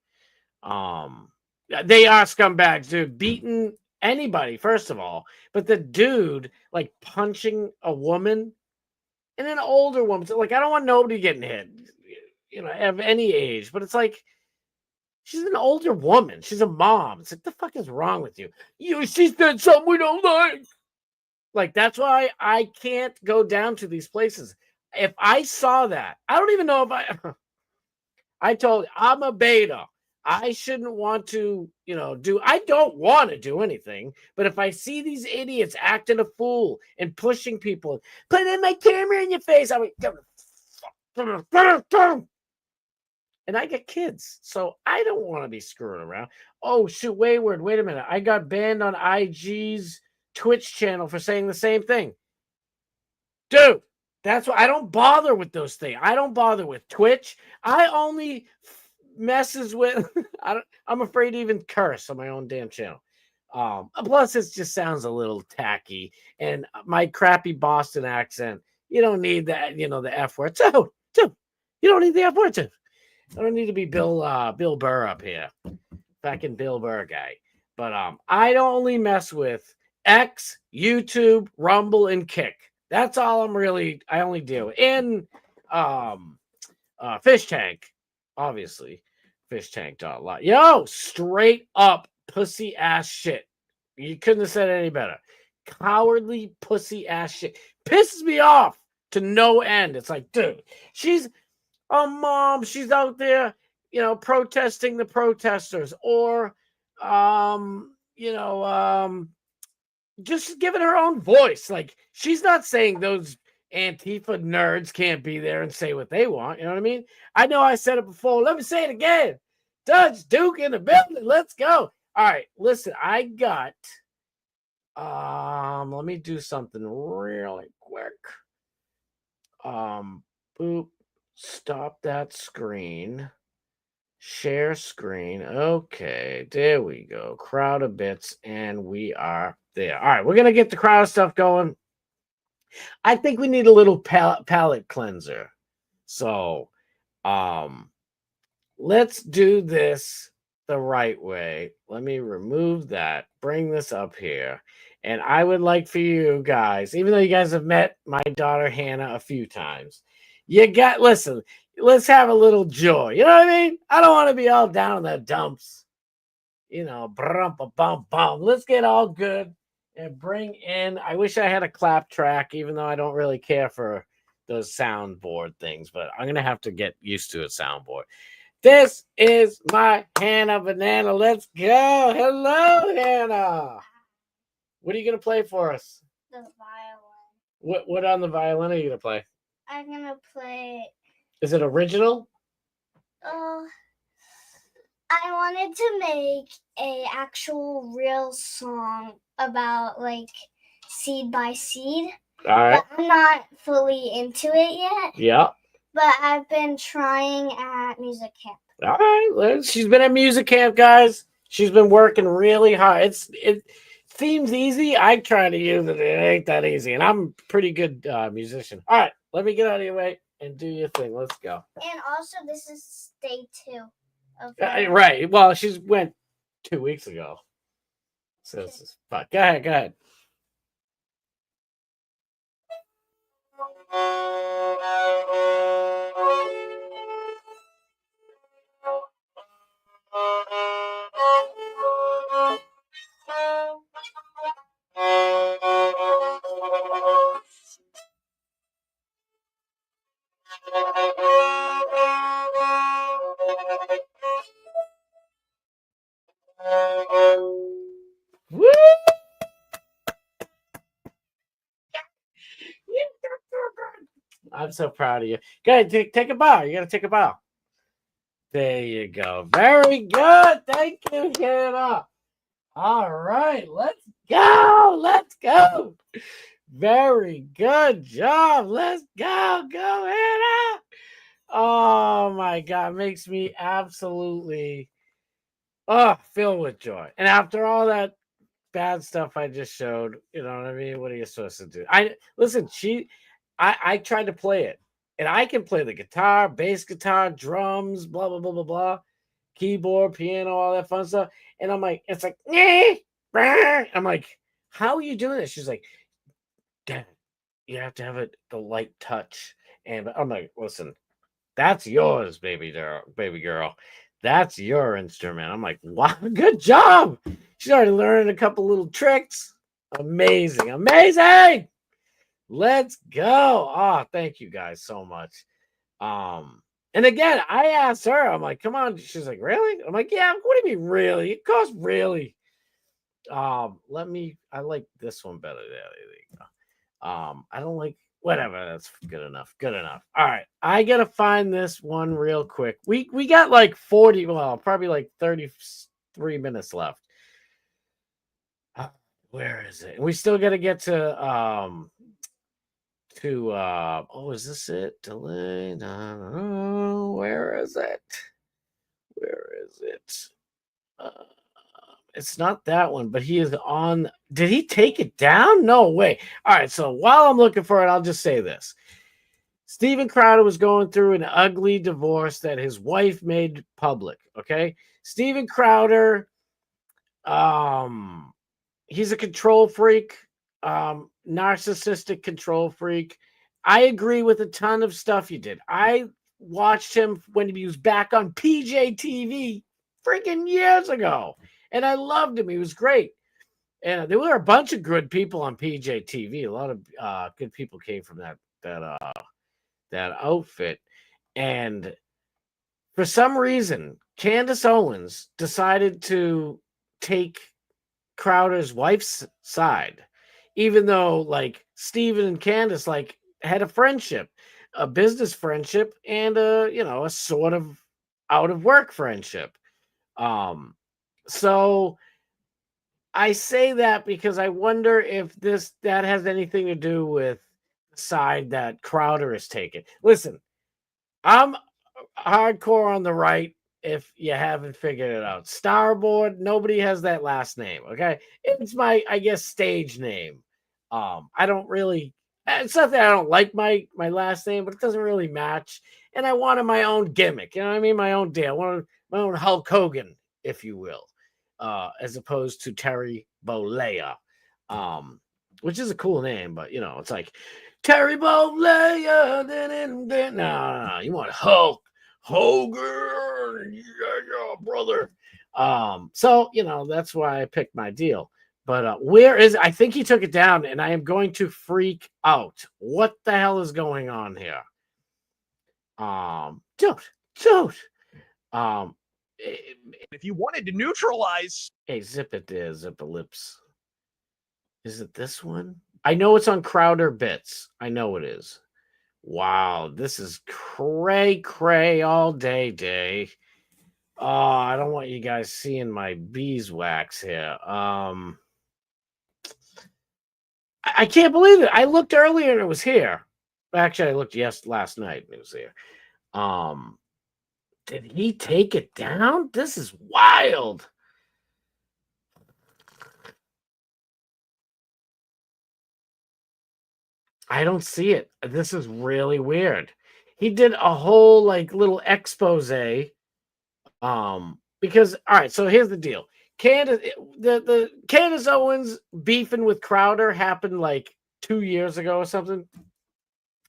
They are scumbags, dude. Beating anybody, first of all, but the dude like punching a woman and an older woman. So, like, I don't want nobody getting hit, of any age, but it's like she's an older woman. She's a mom. It's like, the fuck is wrong with you? She said something we don't like. Like, that's why I can't go down to these places. if I saw that, I don't even know if I told I'm a beta. I shouldn't want to, I don't want to do anything. But if I see these idiots acting a fool and pushing people, putting my camera in your face, I'm like, and I get kids. So I don't want to be screwing around. Oh, shoot, Wayward, wait a minute. I got banned on IG's Twitch channel for saying the same thing. Dude, that's why I don't bother with those things. I don't bother with Twitch. I only messes with I'm afraid to even curse on my own damn channel. Plus it just sounds a little tacky, and my crappy Boston accent, you don't need that, the F word. So you don't need the F word too. I don't need to be Bill Burr up here. Fucking Bill Burr guy. But I don't only mess with X, YouTube, Rumble, and Kick. That's all I only do. In Fish Tank, obviously. Fish Tank a lot. Yo, straight up pussy ass shit. You couldn't have said it any better. Cowardly pussy ass shit. Pisses me off to no end. It's like, dude, she's a mom. She's out there, protesting the protesters, or just giving her own voice. Like, she's not saying those Antifa nerds can't be there and say what they want. You know what I mean? I know I said it before. Let me say it again. Judge Duke in the building. Let's go. All right. Listen, I got, let me do something really quick. Boop. Stop that screen. Share screen. Okay. There we go. Crowd of bits. And we are there. All right. We're going to get the crowd stuff going. I think we need a little palate cleanser. So, let's do this the right way. Let me remove that, bring this up here. And I would like for you guys, even though you guys have met my daughter Hannah a few times, listen, let's have a little joy. You know what I mean? I don't want to be all down in the dumps. Let's get all good. And bring in, I wish I had a clap track, even though I don't really care for those soundboard things, but I'm going to have to get used to a soundboard. This is my Hannah Banana. Let's go. Hello, Hannah. What are you going to play for us? The violin. What on the violin are you going to play? I'm going to play. Is it original? I wanted to make a actual real song about seed by seed. All right. But I'm not fully into it yet. Yeah. But I've been trying at music camp. All right. She's been at music camp, guys. She's been working really hard. It seems easy. I try to use it. It ain't that easy. And I'm a pretty good musician. All right. Let me get out of your way and do your thing. Let's go. And also, this is day 2. Right. Well, she went 2 weeks ago. So this is fun. Go ahead. Woo! I'm so proud of you. Go ahead, take a bow. You got to take a bow. There you go. Very good. Thank you, Hannah. All right, let's go. Let's go. Very good job. Let's go. Go, Hannah. Oh, my God. Makes me absolutely filled with joy. And after all that bad stuff I just showed, you know what I mean? What are you supposed to do? I tried to play it, and I can play the guitar, bass guitar, drums, blah, blah, blah, blah, blah, keyboard, piano, all that fun stuff. And I'm like, it's like, I'm like, how are you doing this? She's like, Dad, you have to have the light touch. And I'm like, listen, that's yours, baby girl. That's your instrument. I'm like, wow, good job. She's already learning a couple little tricks. Amazing. Let's go. Oh, thank you guys so much. And again, I asked her, I'm like, come on. She's like, really? I'm like, yeah, what do you mean, really? It costs really. I like this one better. There you go. I don't like whatever. That's good enough. Good enough. All right. I gotta find this one real quick. We got like 40, well, probably like 33 minutes left. Where is it? We still gotta get to is this it? Delay. No. Where is it? Where is it? It's not that one, but he is on. Did he take it down? No way. All right. So while I'm looking for it, I'll just say this. Steven Crowder was going through an ugly divorce that his wife made public. Okay. Steven Crowder, he's a control freak, narcissistic control freak. I agree with a ton of stuff he did. I watched him when he was back on PJ TV freaking years ago. And I loved him. He was great. And there were a bunch of good people on PJ TV. A lot of good people came from that outfit. And for some reason, Candace Owens decided to take Crowder's wife's side, even though like Steven and Candace like had a friendship, a business friendship, and a sort of out of work friendship. So I say that because I wonder if that has anything to do with the side that Crowder is taking. Listen, I'm hardcore on the right. If you haven't figured it out, Starboard, nobody has that last name. Okay, it's my, I guess, stage name. I don't really. It's not that I don't like my last name, but it doesn't really match. And I wanted my own gimmick. You know what I mean? My own deal. I wanted my own Hulk Hogan, if you will. As opposed to Terry Bollea, which is a cool name, but it's like Terry Bollea. No, you want Hulk Hogan, yeah, brother. So that's why I picked my deal. But where is? I think he took it down, and I am going to freak out. What the hell is going on here? Dude. If you wanted to neutralize. Hey, zip it there, zip a lips. Is it this one? I know it's on Crowder Bits. I know it is. Wow, this is cray all day. Oh, I don't want you guys seeing my beeswax here. I can't believe it. I looked earlier and it was here. Actually, I looked last night and it was here. Did he take it down? This is wild. I don't see it. This is really weird. He did a whole little expose. Because all right, so here's the deal. The Candace Owens beefing with Crowder happened 2 years ago or something.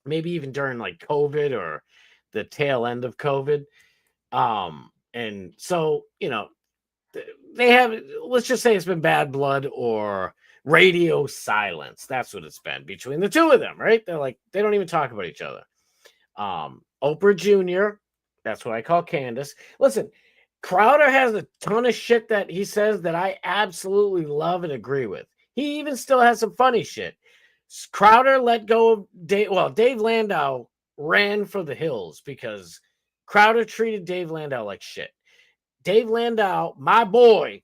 Maybe even during COVID or the tail end of COVID. And so, they have, let's just say it's been bad blood or radio silence. That's what it's been between the two of them, right? They don't even talk about each other. Oprah Jr., that's what I call Candace. Listen, Crowder has a ton of shit that he says that I absolutely love and agree with. He even still has some funny shit. Crowder let go of Dave Landau ran for the hills because Crowder treated Dave Landau like shit. Dave Landau, my boy,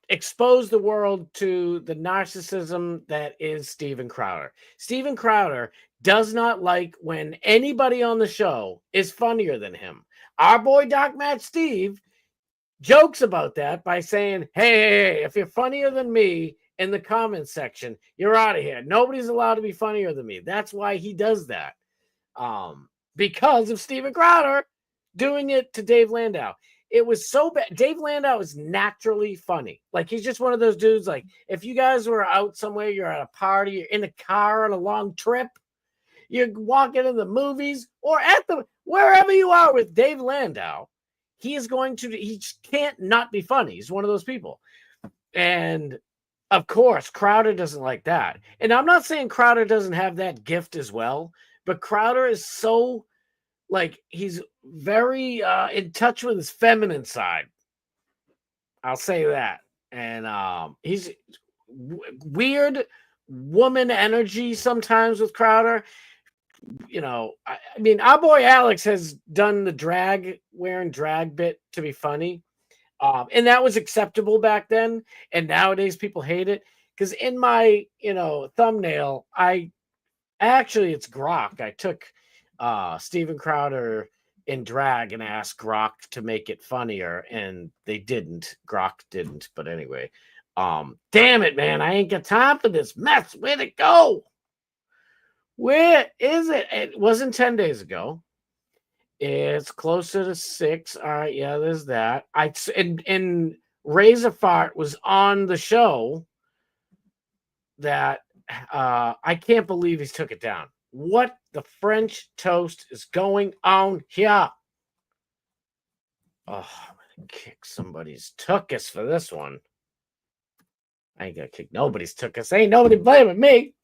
exposed the world to the narcissism that is Steven Crowder. Steven Crowder does not like when anybody on the show is funnier than him. Our boy Doc Matt Steve jokes about that by saying, hey, if you're funnier than me in the comments section, you're out of here. Nobody's allowed to be funnier than me. That's why he does that. Because of Steven Crowder doing it to Dave Landau. It was so bad. Dave Landau is naturally funny. He's just one of those dudes. If you guys were out somewhere, you're at a party, you're in a car on a long trip, you're walking in the movies, or at wherever you are with Dave Landau, he can't not be funny. He's one of those people. And Of course, Crowder doesn't like that. And I'm not saying Crowder doesn't have that gift as well, but Crowder is so, like, he's very in touch with his feminine side. I'll say that. And he's weird woman energy sometimes with Crowder. You know, I mean, our boy Alex has done the wearing drag bit to be funny. And that was acceptable back then. And nowadays people hate it. Because in my, thumbnail, it's Grok. I took Steven Crowder in drag and asked Grok to make it funnier, and they didn't. Grok didn't. But anyway, damn it, man. I ain't got time for this mess. Where'd it go? Where is it? It wasn't 10 days ago. It's closer to 6. All right, yeah, there's that. And Razor Fart was on the show that I can't believe he took it down. What the French toast is going on here? Oh, I'm gonna kick somebody's tuchus for this one. I ain't gonna kick nobody's tuchus. Ain't nobody blaming me.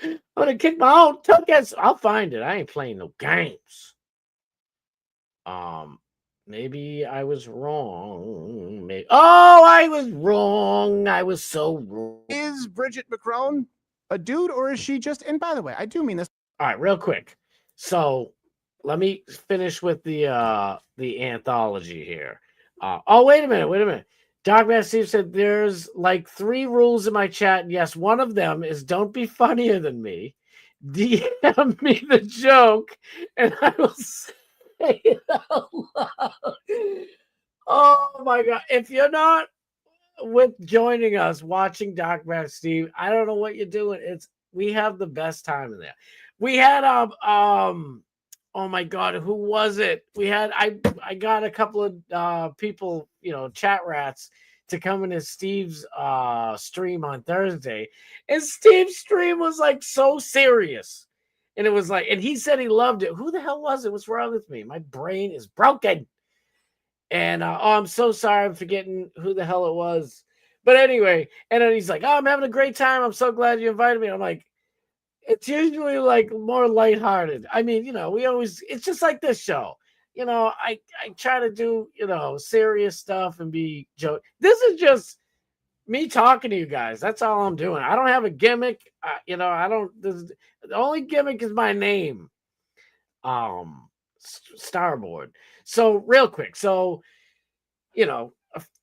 I'm gonna kick my own tuchus. I'll find it. I ain't playing no games. Maybe I was wrong. I was wrong. I was so wrong. Is Bridget McCrone a dude, or is she just? And by the way, I do mean this. All right, real quick. So let me finish with the anthology here. Wait a minute. Dogman Steve said there's like 3 rules in my chat. And yes, one of them is don't be funnier than me. DM me the joke, and I will say it out loud. Oh my god! If you're not joining us watching Dogman Steve, I don't know what you're doing. We have the best time in there. We had oh my god, who was it? We had I got a couple of people, chat rats to come into Steve's stream on Thursday, and Steve's stream was like so serious, and it was like, and he said he loved it. Who the hell was it? What's wrong with me? My brain is broken. And I'm so sorry, I'm forgetting who the hell it was. But anyway, and then he's like, "Oh, I'm having a great time. I'm so glad you invited me." I'm like, it's usually like more lighthearted. I mean, it's just like this show. I try to do, serious stuff and be joke. This is just me talking to you guys. That's all I'm doing. I don't have a gimmick. The only gimmick is my name. Starboard. So real quick. So, 2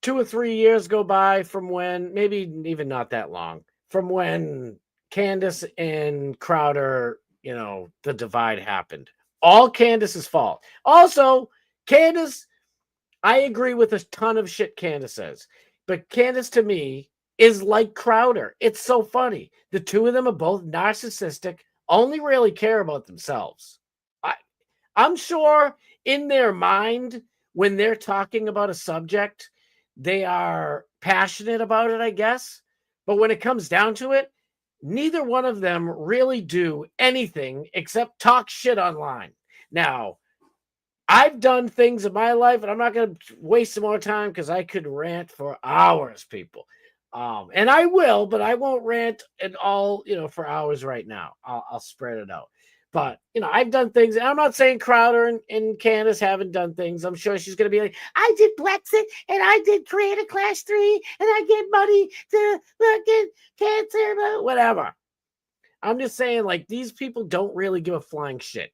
or 3 years go by from when, maybe even not that long, from when Candace and Crowder, the divide happened. All Candace's fault. Also, Candace, I agree with a ton of shit Candace says. But Candace, to me, is like Crowder. It's so funny. The two of them are both narcissistic, only really care about themselves. I'm sure in their mind, when they're talking about a subject, they are passionate about it, I guess. But when it comes down to it, neither one of them really do anything except talk shit online. Now, I've done things in my life, and I'm not going to waste some more time because I could rant for hours, people. And I will, but I won't rant at all, for hours right now. I'll spread it out. But, I've done things. And I'm not saying Crowder and Candace haven't done things. I'm sure she's going to be like, I did Brexit, and I did Creator Class 3, and I gave money to fucking cancer, whatever. I'm just saying, like, these people don't really give a flying shit.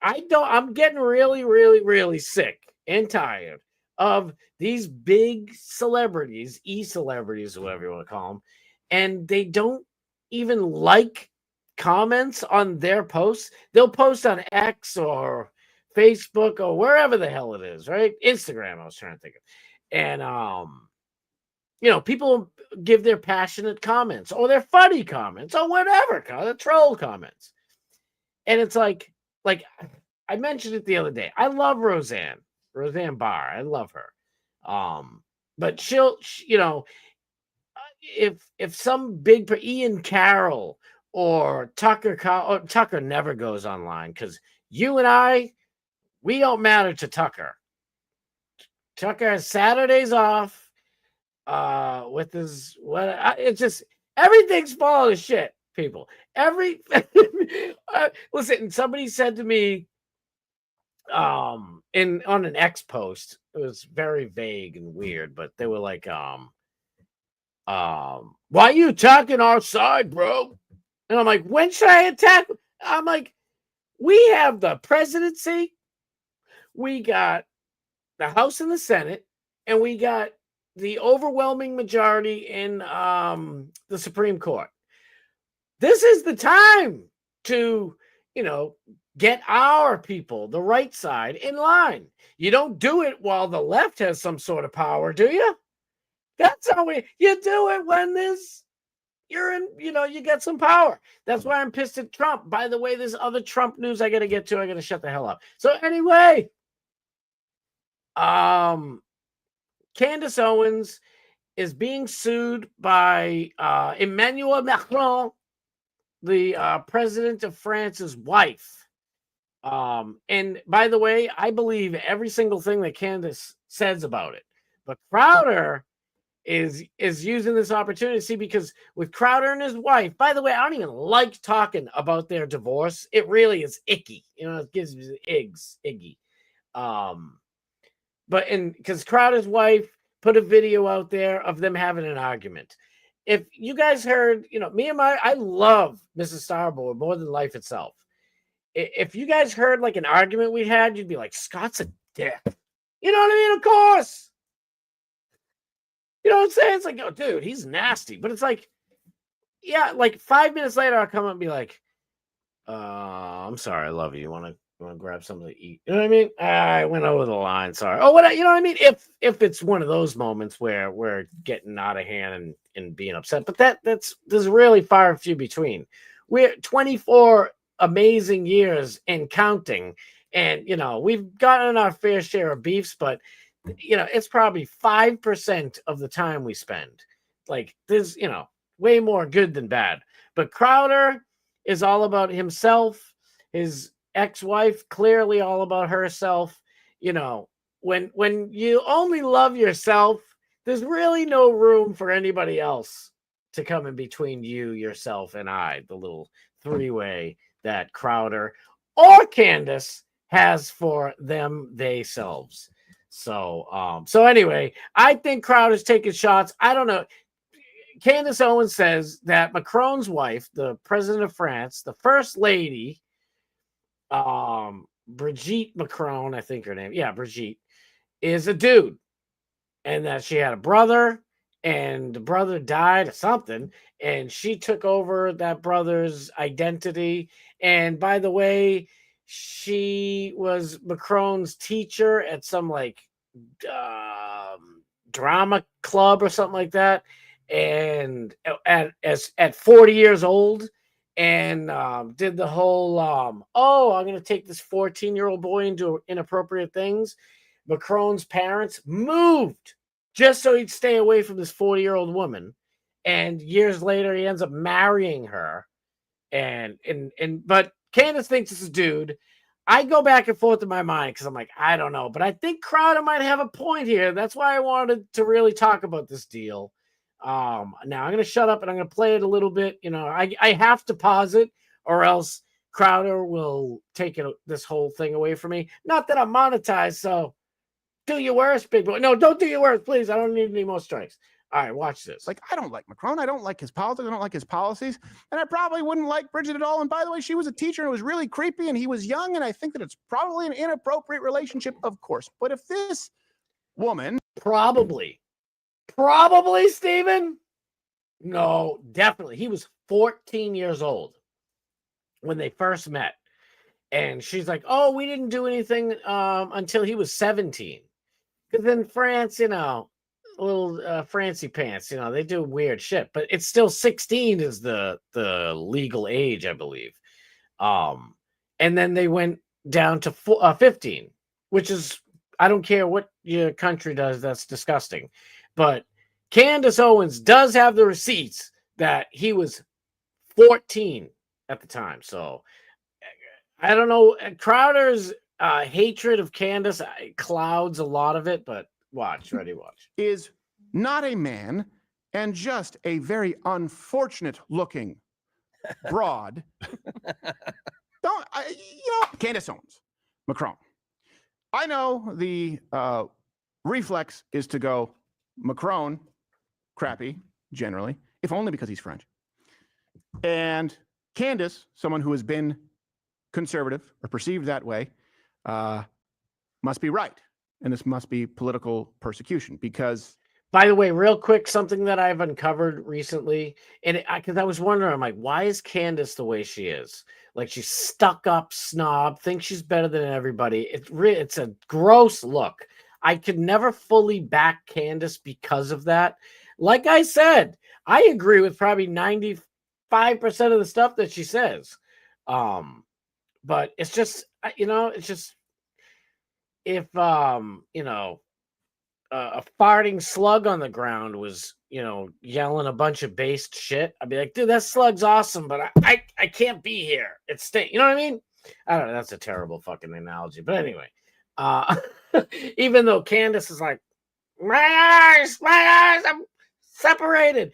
I'm getting really, really, really sick and tired of these big celebrities, e-celebrities, whatever you want to call them, and they don't even like comments on their posts. They'll post on X or Facebook or wherever the hell it is, right? Instagram, I was trying to think of. And people give their passionate comments or their funny comments or whatever, the troll comments. And it's like I mentioned it the other day. I love Roseanne Barr. I love her. But she'll if some big Ian Carroll or Tucker never goes online because you and I, we don't matter to Tucker. Tucker has Saturdays off. with his it's just everything's falling to shit, people. Listen, somebody said to me in on an X post, it was very vague and weird, but they were like why are you attacking our side, bro? And I'm like, when should I attack? I'm like, we have the presidency, we got the House and the Senate, and we got the overwhelming majority in the Supreme Court. This is the time to, get our people, the right side, in line. You don't do it while the left has some sort of power, do you? That's how you do it when you're in, you get some power. That's why I'm pissed at Trump. By the way, there's other Trump news I got to get to. I got to shut the hell up. So anyway, Candace Owens is being sued by Emmanuel Macron, the president of France's wife. And by the way, I believe every single thing that Candace says about it. But Crowder is using this opportunity, see, because with Crowder and his wife, by the way, I don't even like talking about their divorce. It really is icky. It gives me iggy. But because Crowder's wife put a video out there of them having an argument. If you guys heard, I love Mrs. Starboard more than life itself. If you guys heard like an argument we had, you'd be like, Scott's a dick. You know what I mean? Of course. You know what I'm saying? It's like, oh, dude, he's nasty. But it's like, yeah, like 5 minutes later, I'll come up and be like, I'm sorry, I love you. You want to grab something to eat? You know what I mean? I went over the line. Sorry. Oh, you know what I mean? If it's one of those moments where we're getting out of hand and being upset, but there's really far and few between. We're 24 amazing years and counting, and we've gotten our fair share of beefs, but it's probably 5% of the time we spend. Like, there's way more good than bad. But Crowder is all about himself. His ex-wife clearly all about herself. When you only love yourself, there's really no room for anybody else to come in between you, yourself, and I, the little three-way that Crowder or Candace has for them theyselves. So anyway, I think Crowder's taking shots. I don't know. Candace Owens says that Macron's wife, the president of France, the first lady, Brigitte Macron, I think her name, Brigitte, is a dude, and that she had a brother, and the brother died or something, and she took over that brother's identity. And by the way, she was Macron's teacher at some drama club or something like that, and at 40 years old, and did the whole I'm going to take this 14-year-old boy into inappropriate things. Macron's parents moved just so he'd stay away from this 40-year-old woman, and years later he ends up marrying her. But Candace thinks it's a dude. I go back and forth in my mind because I'm like, I don't know. But I think Crowder might have a point here. That's why I wanted to really talk about this deal. Now I'm going to shut up and I'm going to play it a little bit. I have to pause it or else Crowder will take this whole thing away from me. Not that I'm monetized, so do your worst, big boy. No, don't do your worst, please. I don't need any more strikes. All right, watch this. Like, I don't like Macron. I don't like his politics. I don't like his policies. And I probably wouldn't like Bridget at all. And by the way, she was a teacher and it was really creepy and he was young. And I think that it's probably an inappropriate relationship, of course. But if this woman... Probably, Stephen? No, definitely. He was 14 years old when they first met. And she's like, oh, we didn't do anything until he was 17. Because in France, little Francie pants, they do weird shit, but it's still 16 is the legal age, I believe. And then they went down to 15, which is, I don't care what your country does, that's disgusting. But Candace Owens does have the receipts that he was 14 at the time. So I don't know. Crowder's hatred of Candace clouds a lot of it, but watch. Is not a man, and just a very unfortunate looking broad. Candace Owens, Macron. I know the reflex is to go Macron, crappy, generally, if only because he's French. And Candace, someone who has been conservative or perceived that way, must be right. And this must be political persecution because... By the way, real quick, something that I've uncovered recently, and because I was wondering, I'm like, why is Candace the way she is? Like, she's stuck up snob, thinks she's better than everybody. It's a gross look. I could never fully back Candace because of that. Like I said, I agree with probably 95% of the stuff that she says. But it's just, it's just, if, a farting slug on the ground was, yelling a bunch of based shit, I'd be like, dude, that slug's awesome, but I can't be here. It's stink. You know what I mean? I don't know. That's a terrible fucking analogy. But anyway, even though Candace is like, my eyes, I'm separated.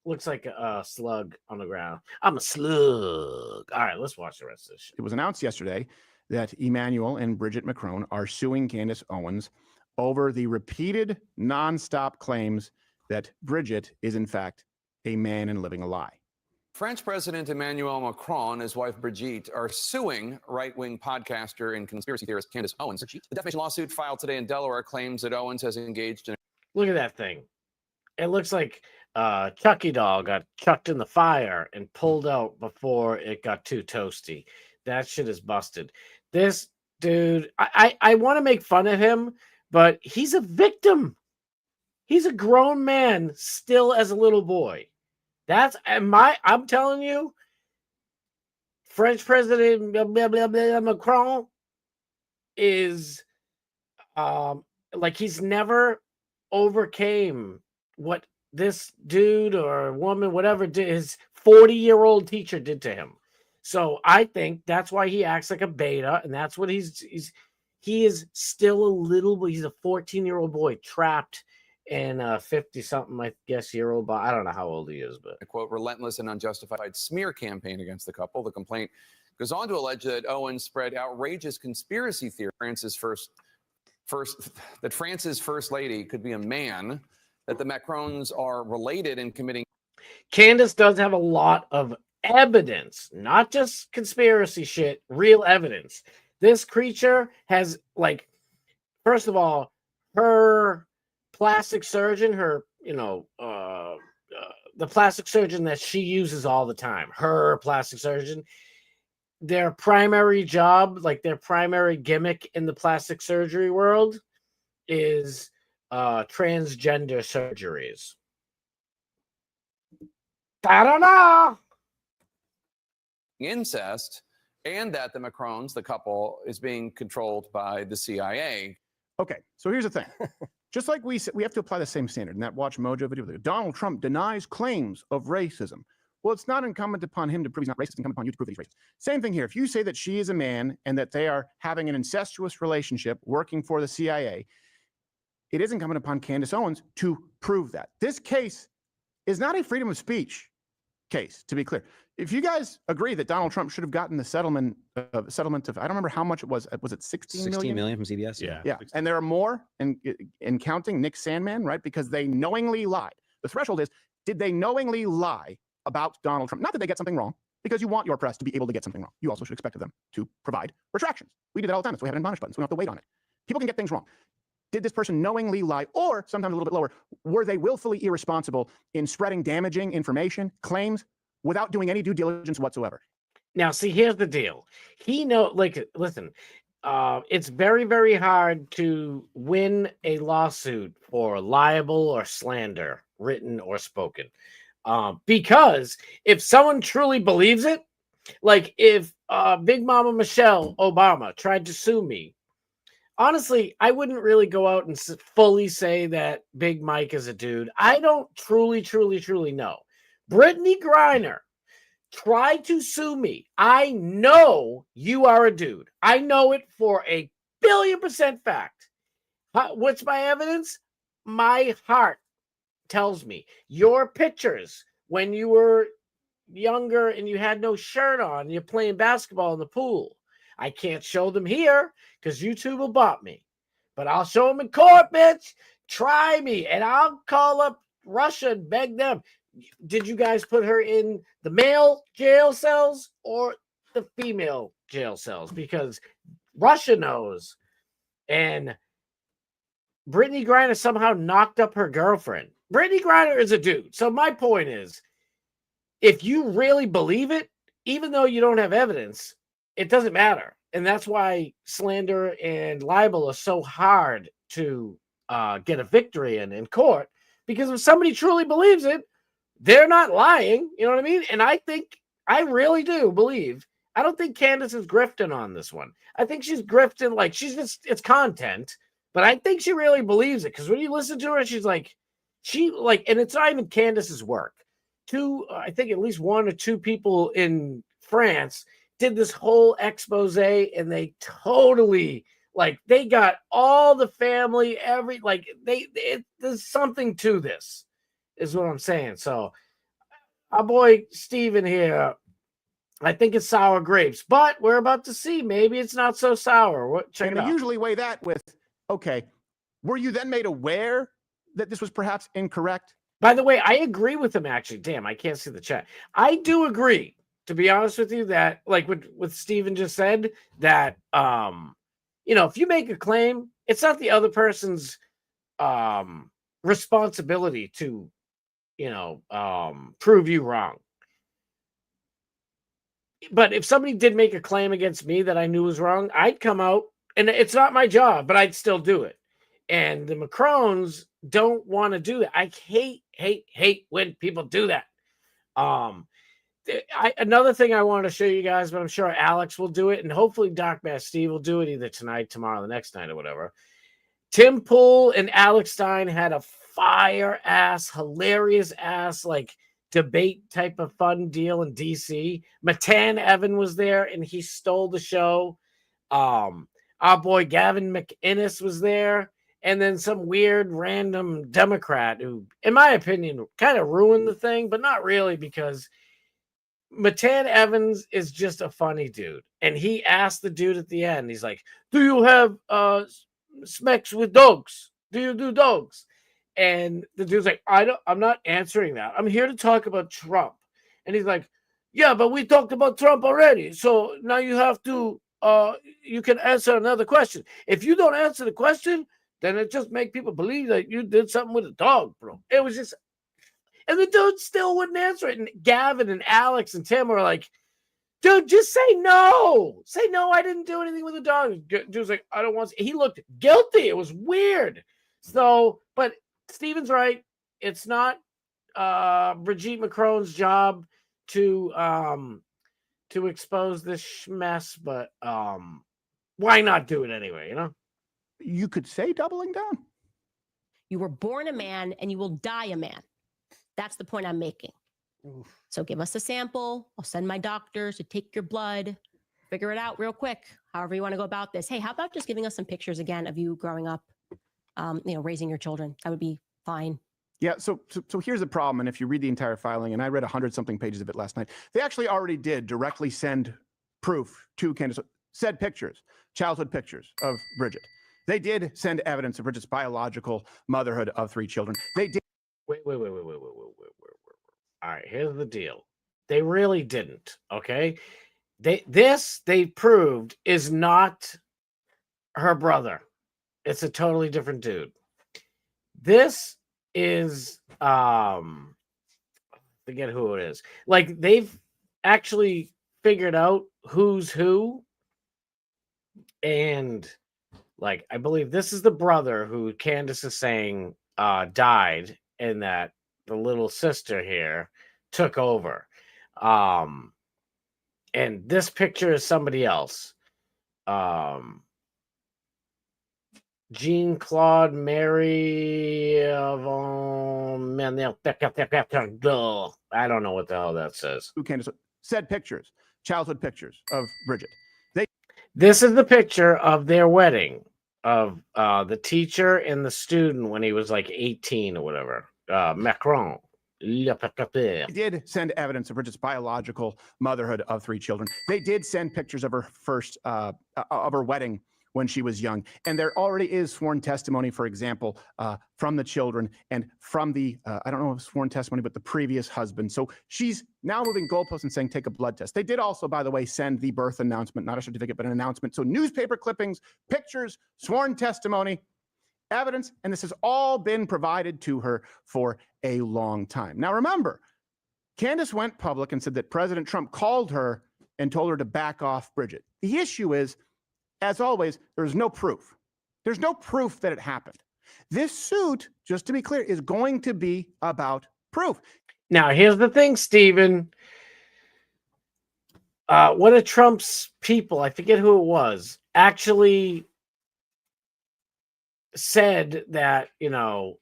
Looks like a slug on the ground. I'm a slug. All right, let's watch the rest of this shit. It was announced yesterday that Emmanuel and Bridget Macron are suing Candace Owens over the repeated nonstop claims that Bridget is in fact a man and living a lie. French President Emmanuel Macron and his wife Brigitte are suing right-wing podcaster and conspiracy theorist Candace Owens. The defamation lawsuit filed today in Delaware claims that Owens has engaged in... Look at that thing. It looks like Chucky doll got chucked in the fire and pulled out before it got too toasty. That shit is busted. This dude, I want to make fun of him, but he's a victim. He's a grown man still as a little boy. I'm telling you, French President Macron is like he's never overcame what this dude or woman, whatever, his 40-year-old teacher did to him. So I think that's why he acts like a beta, and that's what he is still a little boy. He's a 14-year-old boy trapped in a 50-something, I guess, year old. But I don't know how old he is. But a quote, relentless and unjustified smear campaign against the couple. The complaint goes on to allege that Owens spread outrageous conspiracy theory. France's first lady could be a man, that the Macrons are related in committing. Candace does have a lot of evidence, not just conspiracy shit, real evidence. This creature has, like, first of all, her plastic surgeon, the plastic surgeon that she uses all the time, her plastic surgeon, their primary job, like their primary gimmick in the plastic surgery world is transgender surgeries. I don't know. Incest, and that the Macrons, the couple, is being controlled by the CIA. Okay, so here's the thing. Just like we have to apply the same standard in that Watch Mojo video. Donald Trump denies claims of racism. Well, it's not incumbent upon him to prove he's not racist. It's incumbent upon you to prove that he's racist. Same thing here. If you say that she is a man and that they are having an incestuous relationship working for the CIA, it is incumbent upon Candace Owens to prove that. This case is not a freedom of speech case, to be clear. If you guys agree that Donald Trump should have gotten the settlement of, I don't remember how much it was. Was it 16 million from CBS? Yeah. And there are more in counting Nick Sandman, right? Because they knowingly lied. The threshold is, did they knowingly lie about Donald Trump? Not that they get something wrong, because you want your press to be able to get something wrong. You also should expect of them to provide retractions. We do that all the time. So we have an admonish button, so we don't have to wait on it. People can get things wrong. Did this person knowingly lie, or sometimes a little bit lower, were they willfully irresponsible in spreading damaging information, claims, without doing any due diligence whatsoever? Now, see, here's the deal. Listen, it's very, very hard to win a lawsuit for libel or slander, written or spoken. Because if someone truly believes it, like if Big Mama Michelle Obama tried to sue me, honestly, I wouldn't really go out and fully say that Big Mike is a dude. I don't truly know. Brittany Griner tried to sue me. I know you are a dude. I know it for a 1,000,000,000% fact. What's my evidence? my heart tells me your pictures when you were younger and you had no shirt on and you're playing basketball in the pool. I can't show them here because YouTube will bot me, but I'll show them in court, bitch. Try me, and I'll call up Russia and beg them. Did you guys put her in the male jail cells or the female jail cells? Because Russia knows, and Brittany Griner somehow knocked up her girlfriend. Brittany Griner is a dude. So my point is, if you really believe it, even though you don't have evidence, it doesn't matter. And that's why slander and libel are so hard to get a victory in court, because if somebody truly believes it, they're not lying. You know what I mean? And I really do believe, I don't think Candace is grifting on this one. I think she's grifting, like it's content, but I think she really believes it. Because when you listen to her, she's like, and it's not even Candace's work. I think at least one or two people in France did this whole expose, and they totally, they got all the family, there's something to this, is what I'm saying. So our boy Steven here, I think it's sour grapes, but we're about to see. Maybe it's not so sour. Check it out. I usually weigh that with, okay, were you then made aware that this was perhaps incorrect? By the way, I agree with him, actually. Damn, I can't see the chat. I do agree, to be honest with you, that, like what Steven just said, that, if you make a claim, it's not the other person's responsibility to, prove you wrong. But if somebody did make a claim against me that I knew was wrong, I'd come out, and it's not my job, but I'd still do it. And the Macrons don't want to do that. I hate when people do that. Another thing I want to show you guys, but I'm sure Alex will do it, and hopefully Doc Bass Steve will do it either tonight, tomorrow, the next night, or whatever. Tim Pool and Alex Stein had a hilarious ass, debate type of fun deal in DC. Matan Evan was there, and he stole the show. Our boy Gavin McInnes was there. And then some weird random Democrat who, in my opinion, kind of ruined the thing, but not really, because Matan Evans is just a funny dude. And he asked the dude at the end, he's like, do you have smecks with dogs? Do you do dogs? And the dude's like, I'm not answering that. I'm here to talk about Trump. And he's like, yeah, but we talked about Trump already. So now you have to, you can answer another question. If you don't answer the question, then it just make people believe that you did something with a dog, bro. It was just, and the dude still wouldn't answer it. And Gavin and Alex and Tim were like, dude, just say no. Say no, I didn't do anything with the dog. Dude was like, I don't want to. He looked guilty. It was weird. So, but Steven's right. It's not Brigitte Macron's job to expose this mess, but why not do it anyway, You could say doubling down. You were born a man and you will die a man. That's the point I'm making. Oof. So give us a sample. I'll send my doctors to take your blood, figure it out real quick, however you want to go about this. Hey, how about just giving us some pictures again of you growing up, raising your children? That would be fine. Yeah, so here's the problem. And if you read the entire filing, and I read 100-something pages of it last night, they actually already did directly send proof to Candace, said pictures, childhood pictures of Bridget. They did send evidence of Bridget's biological motherhood of 3 children. They did. Wait. All right, here's the deal. They really didn't, okay? They proved is not her brother. It's a totally different dude. This is forget who it is. They've actually figured out who's who, and I believe this is the brother who Candace is saying died, and that the little sister here took over. And this picture is somebody else. Jean-Claude Mary I don't know what the hell that says. Who Candace said pictures, childhood pictures of Bridget. This is the picture of their wedding. of the teacher and the student when he was like 18 or whatever. Macron. They did send evidence of Bridget's biological motherhood of 3 children. They did send pictures of her first of her wedding when she was young, and there already is sworn testimony, for example, from the children and from the I don't know if sworn testimony, but the previous husband. So she's now moving goalposts and saying take a blood test. They did also, by the way, send the birth announcement, not a certificate, but an announcement. So newspaper clippings, pictures, sworn testimony, evidence, and this has all been provided to her for a long time. Now, remember, Candace went public and said that President Trump called her and told her to back off Bridget. The issue is, as always, there's no proof. There's no proof that it happened. This suit, just to be clear, is going to be about proof. Now, here's the thing, Stephen. One of Trump's people, I forget who it was, actually said that, a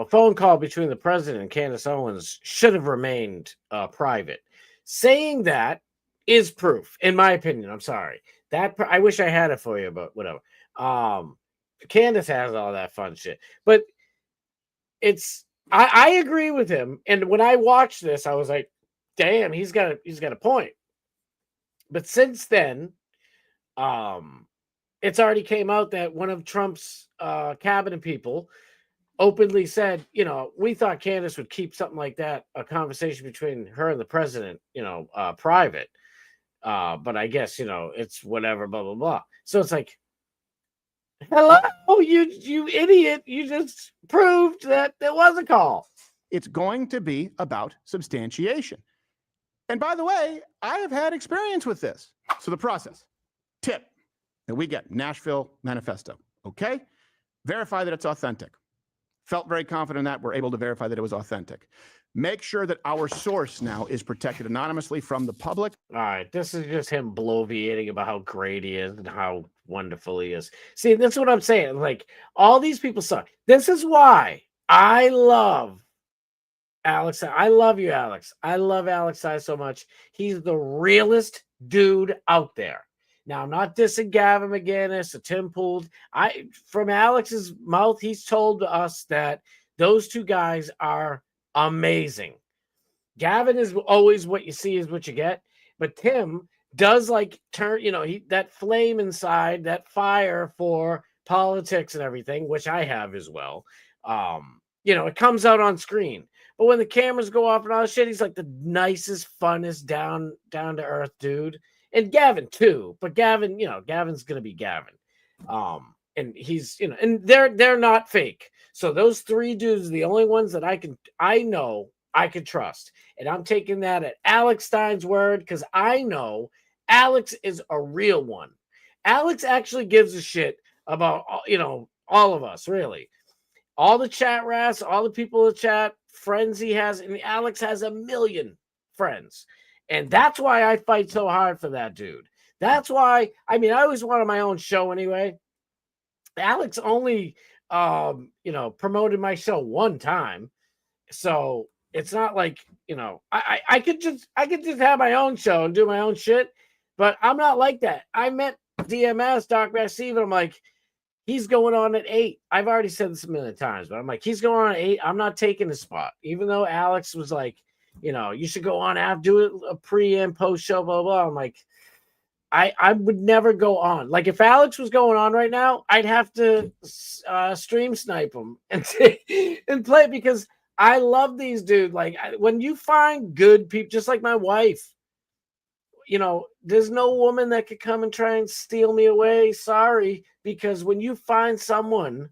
phone call between the president and Candace Owens should have remained private. Saying that is proof, in my opinion. I'm sorry. I wish I had it for you, but whatever. Candace has all that fun shit. But I agree with him. And when I watched this, I was like, damn, he's got a point. But since then, it's already came out that one of Trump's cabinet people openly said, we thought Candace would keep something like that, a conversation between her and the president, private. But I guess, it's whatever, blah, blah, blah. So it's like, hello, you idiot. You just proved that there was a call. It's going to be about substantiation. And by the way, I have had experience with this. So the process, tip that we get, Nashville Manifesto, okay? Verify that it's authentic. Felt very confident in that. We're able to verify that it was authentic. Make sure that our source now is protected anonymously from the public. All right, this is just him bloviating about how great he is and how wonderful he is. See, that's what I'm saying. Like, all these people suck. This is why I love Alex. I love you, Alex. I love Alex so much. He's the realest dude out there. Now, I'm not dissing Gavin McGinnis or Tim Pool. From Alex's mouth, he's told us that those two guys are amazing. Gavin is always what you see is what you get, but Tim does turn, that flame inside, that fire for politics and everything, which I have as well. It comes out on screen, but when the cameras go off and all that shit, he's like the nicest, funnest, down to earth dude. And Gavin too, but Gavin, Gavin's gonna be Gavin. And he's, and they're not fake. So those 3 dudes are the only ones that I know I can trust. And I'm taking that at Alex Stein's word because I know Alex is a real one. Alex actually gives a shit about, all of us, really. All the chat rats, all the people in the chat, friends he has, and Alex has 1 million friends. And that's why I fight so hard for that dude. That's why, I always wanted my own show anyway. Alex only promoted my show one time. So it's not like, I could just have my own show and do my own shit, but I'm not like that. I met DMS, Doc Steve, and I'm like, he's going on at 8. I've already said this a million times, but I'm like, he's going on at 8. I'm not taking his spot. Even though Alex was like, you should go on and do a pre and post show, blah, blah. I'm like, I would never go on. Like, if Alex was going on right now, I'd have to stream snipe him and play, because I love these dudes. Like, when you find good people, just like my wife, there's no woman that could come and try and steal me away. Sorry, because when you find someone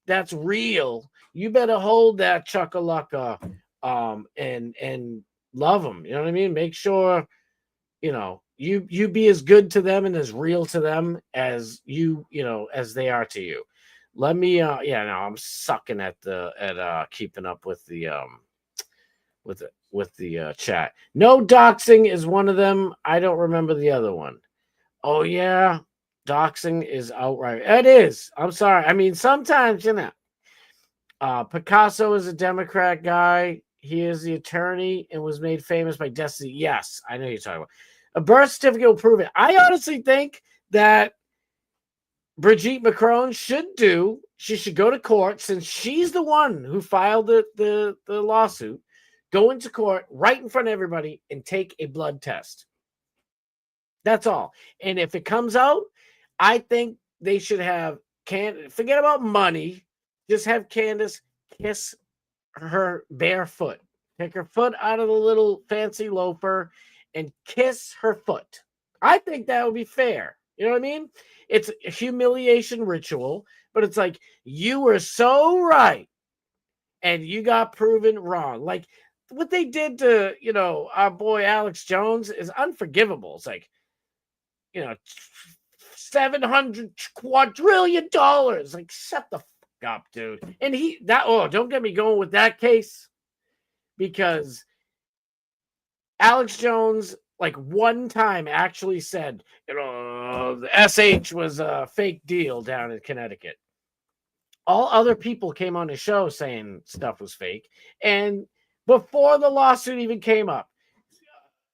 that's real, you better hold that chuckalaka and love them. You know what I mean? Make sure, you be as good to them and as real to them as as they are to you. Let me I'm sucking at keeping up with the chat. No doxing is one of them. I don't remember the other one. Oh yeah, doxing is outright. It is. I'm sorry. Sometimes Picasso is a Democrat guy. He is the attorney and was made famous by Destiny. Yes, I know you're talking about. A birth certificate will prove it. I honestly think that Brigitte Macron should do, she should go to court since she's the one who filed the lawsuit, go into court right in front of everybody and take a blood test. That's all. And if it comes out, I think they should have forget about money. Just have Candace kiss her bare foot. Take her foot out of the little fancy loafer and kiss her foot. I think that would be fair. You know what I mean? It's a humiliation ritual, but it's like, you were so right and you got proven wrong. Like what they did to, our boy Alex Jones is unforgivable. It's like, $700 quadrillion. Like, shut the fuck up, dude. And don't get me going with that case, because Alex Jones, like, one time actually said, the SH was a fake deal down in Connecticut. All other people came on his show saying stuff was fake. And before the lawsuit even came up,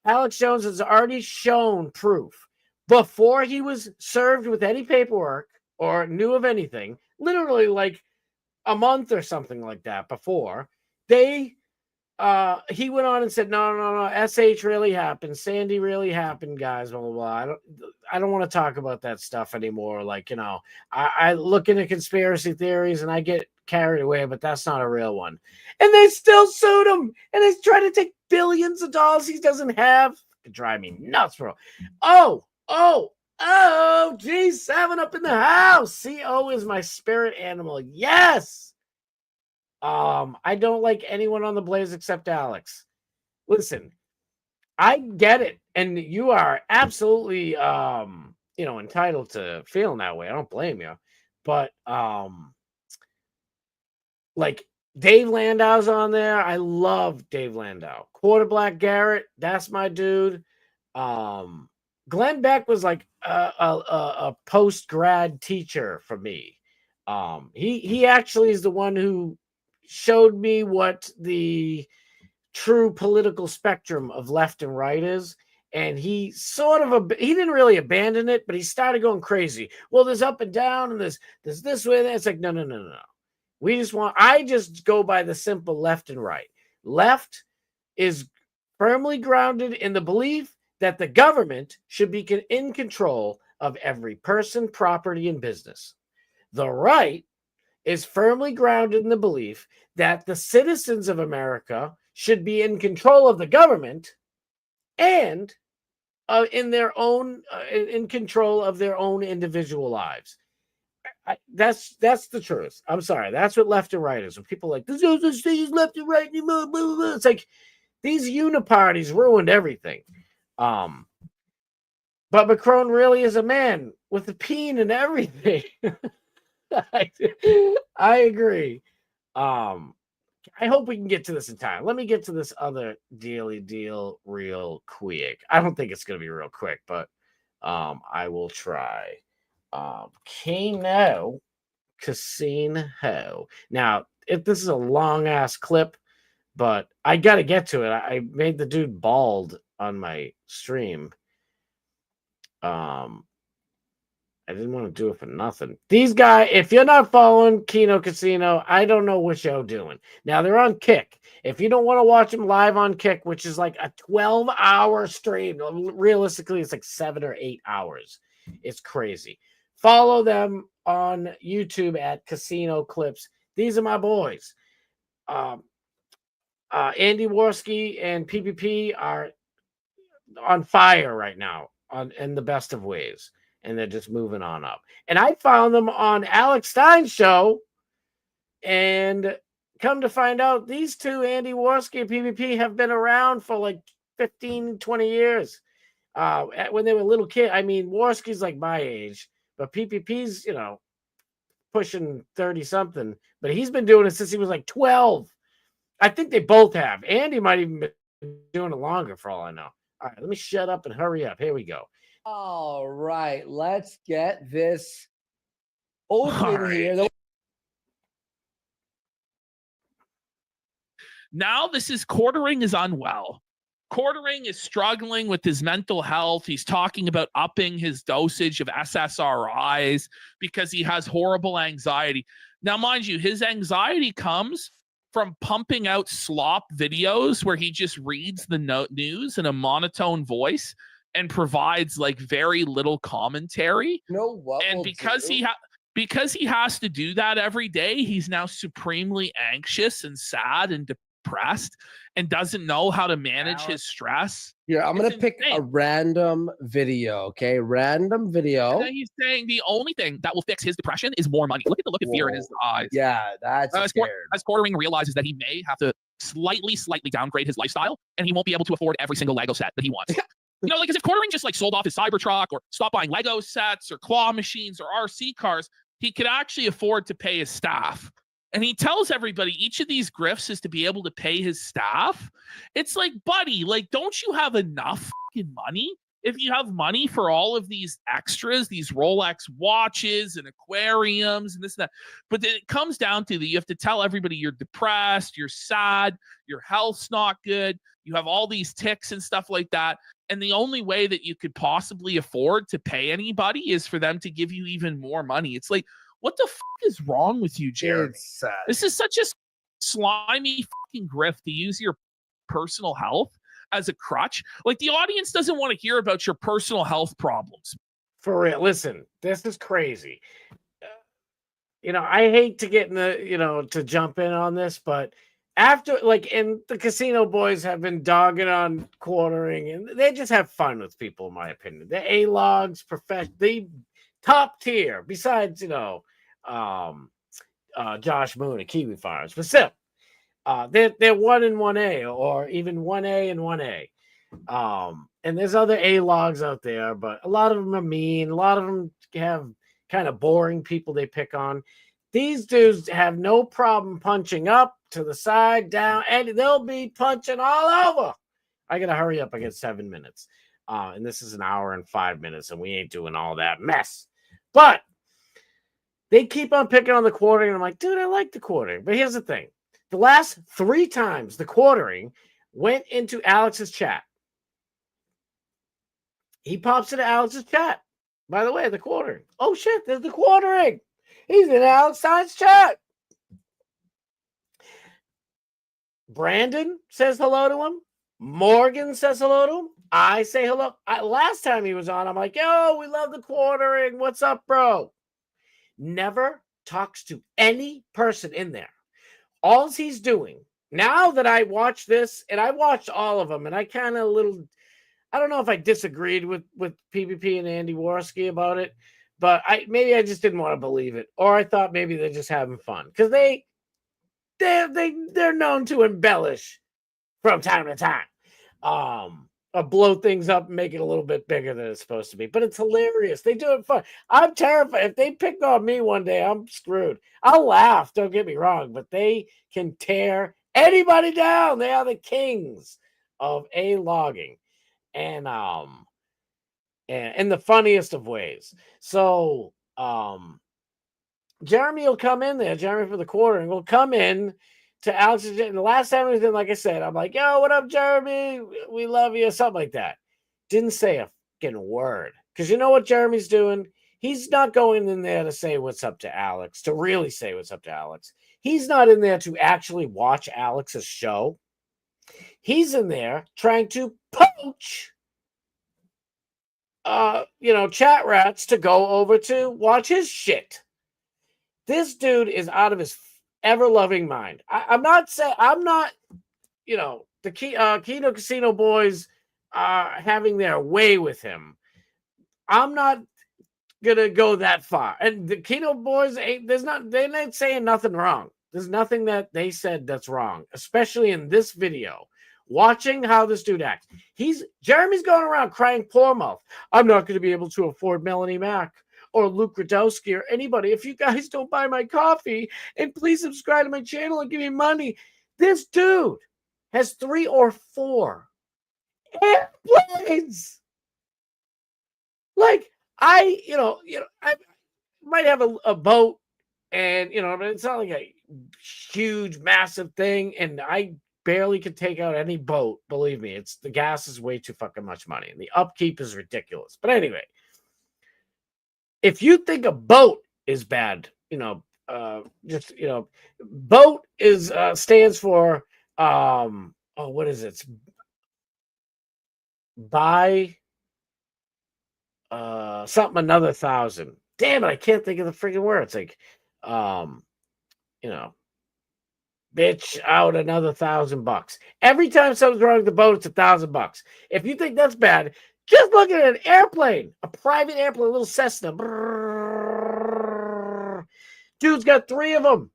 Alex Jones has already shown proof. Before he was served with any paperwork or knew of anything, literally like a month or something like that before, he went on and said, no, SH really happened. Sandy really happened, guys, blah, blah, blah. I don't want to talk about that stuff anymore. Like, I look into conspiracy theories and I get carried away, but that's not a real one. And they still sued him. And he's trying to take billions of dollars he doesn't have. It drive me nuts, bro. Oh, G7 up in the house. CO is my spirit animal. Yes. I don't like anyone on the Blaze except Alex. Listen, I get it. And you are absolutely, entitled to feeling that way. I don't blame you. But, like, Dave Landau's on there. I love Dave Landau. Quarterback Garrett, that's my dude. Glenn Beck was like a post-grad teacher for me. He actually is the one who showed me what the true political spectrum of left and right is. And he he didn't really abandon it, but he started going crazy. Well, there's up and down and there's this way. It's like, no. I just go by the simple left and right. Left is firmly grounded in the belief that the government should be in control of every person, property, and business. The right is firmly grounded in the belief that the citizens of America should be in control of the government and in control of their own individual lives. That's the truth. I'm sorry. That's what left and right is. When people are like, this is left and right. It's like these uniparties ruined everything. But Macron really is a man with a peen and everything. I agree. I hope we can get to this in time. Let me get to this other deal real quick. I don't think it's going to be real quick, but I will try. Casino. Now, if this is a long ass clip, but I got to get to it. I made the dude bald on my stream. I didn't want to do it for nothing. These guys, if you're not following Kino Casino, I don't know what you're doing. Now, they're on Kick. If you don't want to watch them live on Kick, which is like a 12-hour stream, realistically, it's like 7 or 8 hours. It's crazy. Follow them on YouTube at Casino Clips. These are my boys. Andy Worski and PPP are on fire right now in the best of ways. And they're just moving on up. And I found them on Alex Stein's show. And come to find out, these two, Andy Worski and PPP, have been around for like 15, 20 years. When they were little kids. I mean, Worski's like my age. But PPP's, pushing 30-something. But he's been doing it since he was like 12. I think they both have. Andy might even be doing it longer for all I know. All right, let me shut up and hurry up. Here we go. All right, let's get this open here. Now this is quartering is unwell. Quartering is struggling with his mental health. He's talking about upping his dosage of SSRIs because he has horrible anxiety. Now, mind you, his anxiety comes from pumping out slop videos where he just reads the news in a monotone voice and provides like very little commentary. And because he has to do that every day, he's now supremely anxious and sad and depressed and doesn't know how to manage his stress. Yeah, I'm going to pick a random video, okay? Random video. And then he's saying the only thing that will fix his depression is more money. Look at the look of fear in his eyes. Yeah, that's scared. As Quartering realizes that he may have to slightly downgrade his lifestyle, and he won't be able to afford every single Lego set that he wants. You know, like, as if Quartering just like sold off his Cybertruck or stopped buying Lego sets or claw machines or RC cars, he could actually afford to pay his staff. And he tells everybody each of these grifts is to be able to pay his staff. It's like, buddy, like, don't you have enough fucking money? If you have money for all of these extras, these Rolex watches and aquariums and this and that. But then it comes down to that you have to tell everybody you're depressed, you're sad, your health's not good, you have all these tics and stuff like that. And the only way that you could possibly afford to pay anybody is for them to give you even more money. It's like, what the fuck is wrong with you, Jeremy? This is such a slimy fucking grift to use your personal health as a crutch. Like, the audience doesn't want to hear about your personal health problems. For real. Listen, this is crazy. You know, I hate to get in the, you know, to jump in on this, but after, like, and the casino boys have been dogging on Quartering, and they just have fun with people, in my opinion. The A-logs, the top tier, besides, you know, Josh Moon at Kiwi Farms, but still, they're 1 and 1A, or even 1A and 1A. And there's other A-logs out there, but a lot of them are mean. A lot of them have kind of boring people they pick on. These dudes have no problem punching up, to the side, down, and they'll be punching all over. I gotta hurry up. I get 7 minutes. And this is an hour and 5 minutes, and we ain't doing all that mess. But they keep on picking on the Quartering, and I'm like, dude, I like the Quartering. But here's the thing. The last 3 times the Quartering went into Alex's chat, he pops into Alex's chat. By the way, the Quartering. Oh, shit, there's the Quartering. He's in Alex Stein's chat. Brandon says hello to him. Morgan says hello to him. I say hello. Last time he was on, I'm like, yo, we love the Quartering. What's up, bro? Never talks to any person in there. All he's doing, now that I watch this, and I watched all of them, and I kind of I don't know if I disagreed with PvP and Andy Worski about it, but maybe I just didn't want to believe it, or I thought maybe they're just having fun, because they're known to embellish from time to time, or blow things up and make it a little bit bigger than it's supposed to be. But it's hilarious. They do it fun. I'm terrified. If they pick on me one day, I'm screwed. I'll laugh. Don't get me wrong, but they can tear anybody down. They are the kings of A-logging, and in the funniest of ways. So, Jeremy will come in there. Jeremy for the Quartering will come in to Alex's. And the last time he was in, like I said, I'm like, yo, what up, Jeremy? We love you. Something like that. Didn't say a fucking word. Because you know what Jeremy's doing? He's not going in there to say what's up to Alex, to really say what's up to Alex. He's not in there to actually watch Alex's show. He's in there trying to poach, chat rats to go over to watch his shit. This dude is out of his ever-loving mind. I'm not, the Keno Casino boys are having their way with him. I'm not gonna go that far. And the Keno boys they're not saying nothing wrong. There's nothing that they said that's wrong, especially in this video. Watching how this dude acts. Jeremy's going around crying poor mouth. I'm not going to be able to afford Melanie Mack or Luke Radowski or anybody if you guys don't buy my coffee, and please subscribe to my channel and give me money. This dude has 3 or 4 airplanes. Like, I might have a boat, and but it's not like a huge, massive thing, and I barely could take out any boat. Believe me, the gas is way too fucking much money, and the upkeep is ridiculous. But anyway, if you think a boat is bad, boat is stands for what is it? It's buy something another 1,000. Damn it, I can't think of the freaking word. It's like bitch out another $1,000. Every time something's wrong with the boat, it's $1,000. If you think that's bad, just look at an airplane, a private airplane, a little Cessna. Dude's got 3 of them.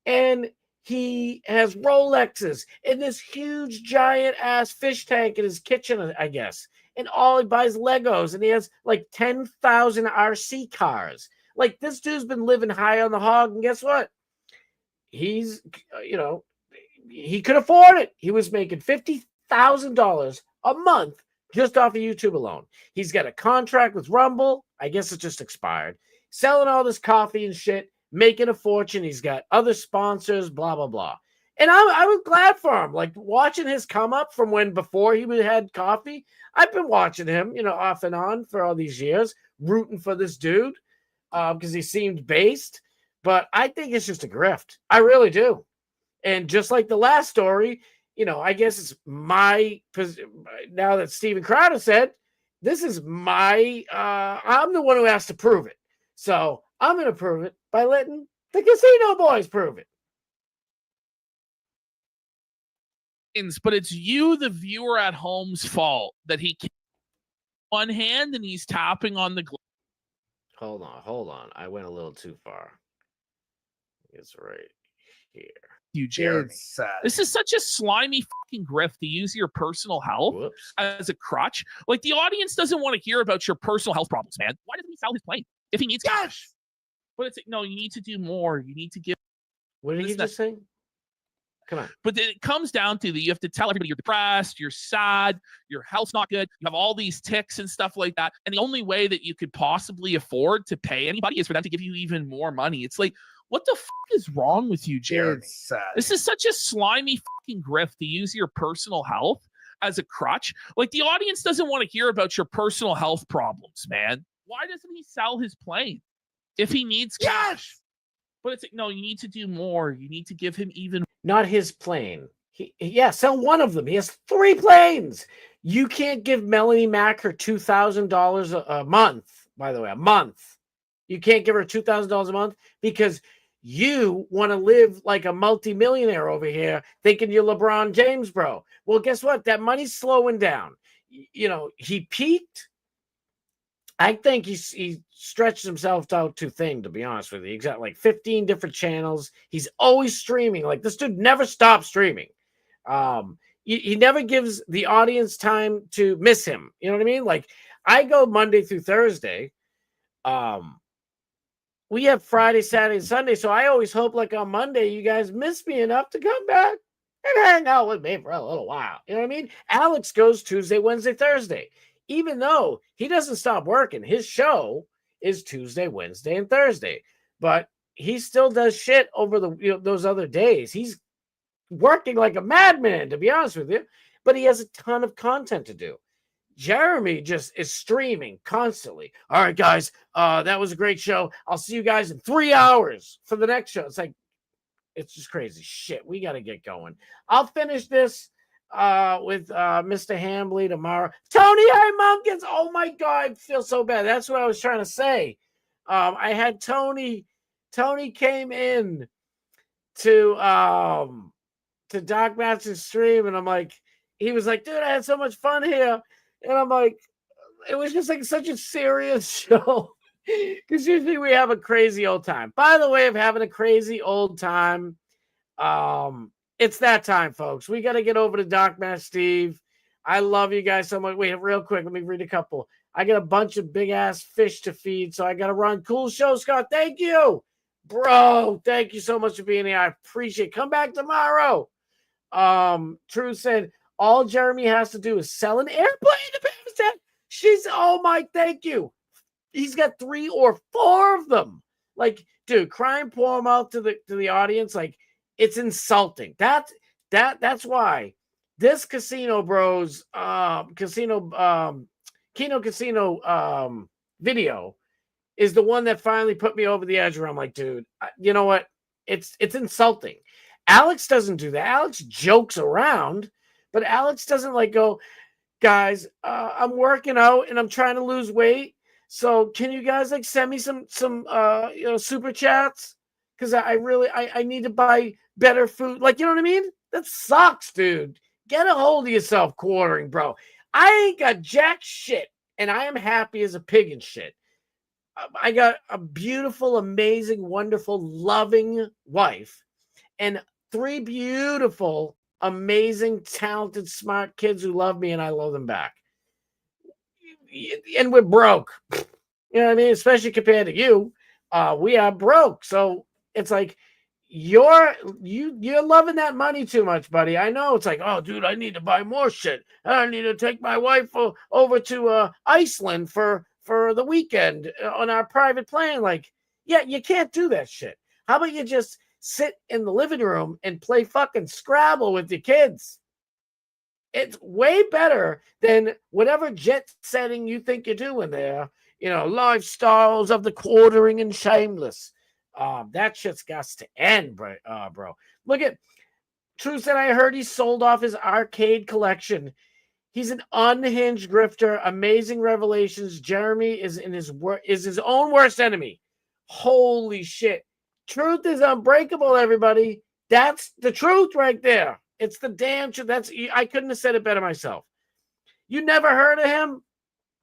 And he has Rolexes and this huge giant ass fish tank in his kitchen, I guess. And all he buys Legos, and he has like 10,000 RC cars. Like, this dude's been living high on the hog, and guess what? He's, he could afford it. He was making $50,000 a month just off of YouTube alone. He's got a contract with Rumble. I guess it just expired. Selling all this coffee and shit, making a fortune. He's got other sponsors, blah, blah, blah. And I was glad for him. Like, watching his come up from before he had coffee. I've been watching him, off and on for all these years, rooting for this dude because he seemed based. But I think it's just a grift. I really do. And just like the last story, I guess it's my, now that Steven Crowder said, this is my, I'm the one who has to prove it. So I'm going to prove it by letting the casino boys prove it. But it's you, the viewer at home's fault that he can't one hand and he's tapping on the glove. Hold on. I went a little too far. It's right here. You, Jeremy. This is such a slimy fucking grift to use your personal health as a crutch. Like, the audience doesn't want to hear about your personal health problems, man. Why doesn't he sell his plane if he needs cash? But it's like, no, you need to do more. You need to give. What did he just say? Come on. But then it comes down to that you have to tell everybody you're depressed, you're sad, your health's not good, you have all these tics and stuff like that. And the only way that you could possibly afford to pay anybody is for them to give you even more money. It's like, what the fuck is wrong with you, Jeremy? This is such a slimy fucking grift to use your personal health as a crutch. Like, the audience doesn't want to hear about your personal health problems, man. Why doesn't he sell his plane if he needs cash? But it's like, no, you need to do more. You need to give him even. Not his plane. Sell one of them. He has 3 planes. You can't give Melanie Mack her $2,000 a month, by the way, a month. You can't give her $2,000 a month because you want to live like a multimillionaire over here thinking you're LeBron James, bro. Well, guess what? That money's slowing down. He peaked. I think he stretched himself out too thin, to be honest with you. He's got like 15 different channels. He's always streaming. Like, this dude never stops streaming. He never gives the audience time to miss him. You know what I mean? Like, I go Monday through Thursday. We have Friday, Saturday, and Sunday. So I always hope, like, on Monday, you guys miss me enough to come back and hang out with me for a little while. You know what I mean? Alex goes Tuesday, Wednesday, Thursday. Even though he doesn't stop working, his show is Tuesday, Wednesday, and Thursday. But he still does shit over those other days. He's working like a madman, to be honest with you. But he has a ton of content to do. Jeremy just is streaming constantly. All right, guys, that was a great show. I'll see you guys in 3 hours for the next show. It's like, it's just crazy shit. We got to get going. I'll finish this with Mr. Hambley tomorrow. Tony Munkins. Oh my God, I feel so bad. That's what I was trying to say. I had Tony came in to Doc Match's stream, and I'm like, he was like, dude, I had so much fun here. And I'm like, it was just like such a serious show. Because usually we have a crazy old time. By the way, of having a crazy old time, it's that time, folks. We got to get over to Doc Match Steve. I love you guys so much. Wait, real quick, let me read a couple. I got a bunch of big ass fish to feed, so I got to run. Cool show, Scott. Thank you, bro. Thank you so much for being here. I appreciate it. Come back tomorrow. True said all Jeremy has to do is sell an airplane to pay for that. She's, oh my, thank you. He's got 3 or 4 of them. Like, dude, cry and pour them out to the audience. Like, it's insulting. That's why this Casino Bros Kino Casino video is the one that finally put me over the edge where I'm like, dude, you know what? It's insulting. Alex doesn't do that. Alex jokes around, but Alex doesn't like go, guys, I'm working out and I'm trying to lose weight. So can you guys like send me some super chats? Because I need to buy better food. Like, you know what I mean? That sucks, dude. Get a hold of yourself, quartering, bro. I ain't got jack shit, and I am happy as a pig and shit. I got a beautiful, amazing, wonderful, loving wife and 3 beautiful, amazing, talented, smart kids who love me and I love them back. And we're broke. You know what I mean? Especially compared to you. We are broke. So it's like you're loving that money too much, buddy. I know. It's like, oh, dude, I need to buy more shit. I need to take my wife over to Iceland for the weekend on our private plane. Like, yeah, you can't do that shit. How about you just sit in the living room and play fucking Scrabble with your kids? It's way better than whatever jet setting you think you're doing there. You know, lifestyles of the quartering and shameless. That shit's got to end, bro. Look at True said I heard he sold off his arcade collection. He's an unhinged grifter. Amazing revelations. Jeremy is his own worst enemy. Holy shit. Truth is unbreakable, everybody. That's the truth right there. It's the damn truth. I couldn't have said it better myself. You never heard of him?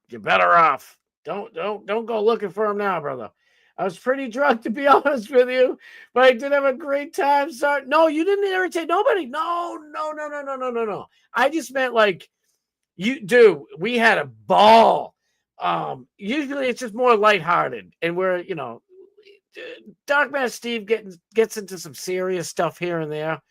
You're better off. Don't go looking for him now, brother. I was pretty drunk, to be honest with you, but I did have a great time. Sorry. No, you didn't irritate nobody. No. I just meant like, we had a ball. Usually it's just more lighthearted, and we're, Dark Man Steve gets into some serious stuff here and there.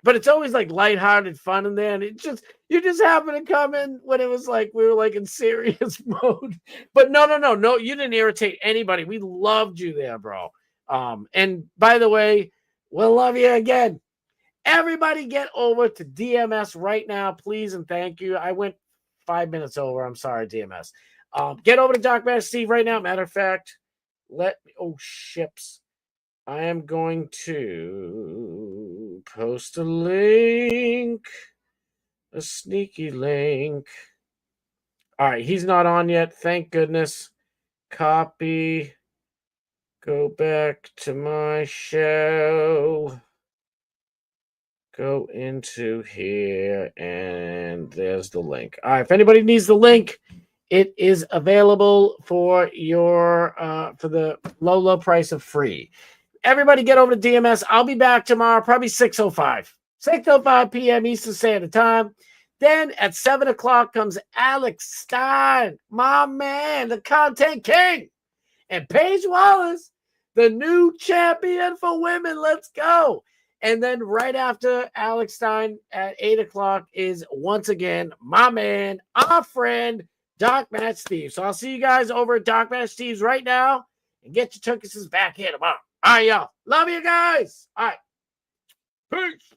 But it's always like lighthearted fun in there, and you just happen to come in when it was like we were like in serious mode. But no, you didn't irritate anybody. We loved you there, bro. And by the way, we'll love you again. Everybody get over to DMS right now, please, and thank you. I went 5 minutes over. I'm sorry, DMS. Get over to Dark Man Steve right now. Matter of fact, ships. I am going to post a link, a sneaky link. All right, he's not on yet. Thank goodness. Copy. Go back to my show. Go into here, and there's the link. All right, if anybody needs the link, it is available for your for the low price of free. Everybody get over to DMS. I'll be back tomorrow, probably 6:05 p.m. Eastern Standard Time. Then at 7 o'clock comes Alex Stein, my man, the content king, and Paige Wallace, the new champion for women. Let's go. And then right after Alex Stein at 8 o'clock is once again my man, our friend, Dark Man Steve. So I'll see you guys over at Dark Man Steve's right now, and get your turkeys back here tomorrow. All right, y'all. Love you guys. All right. Peace.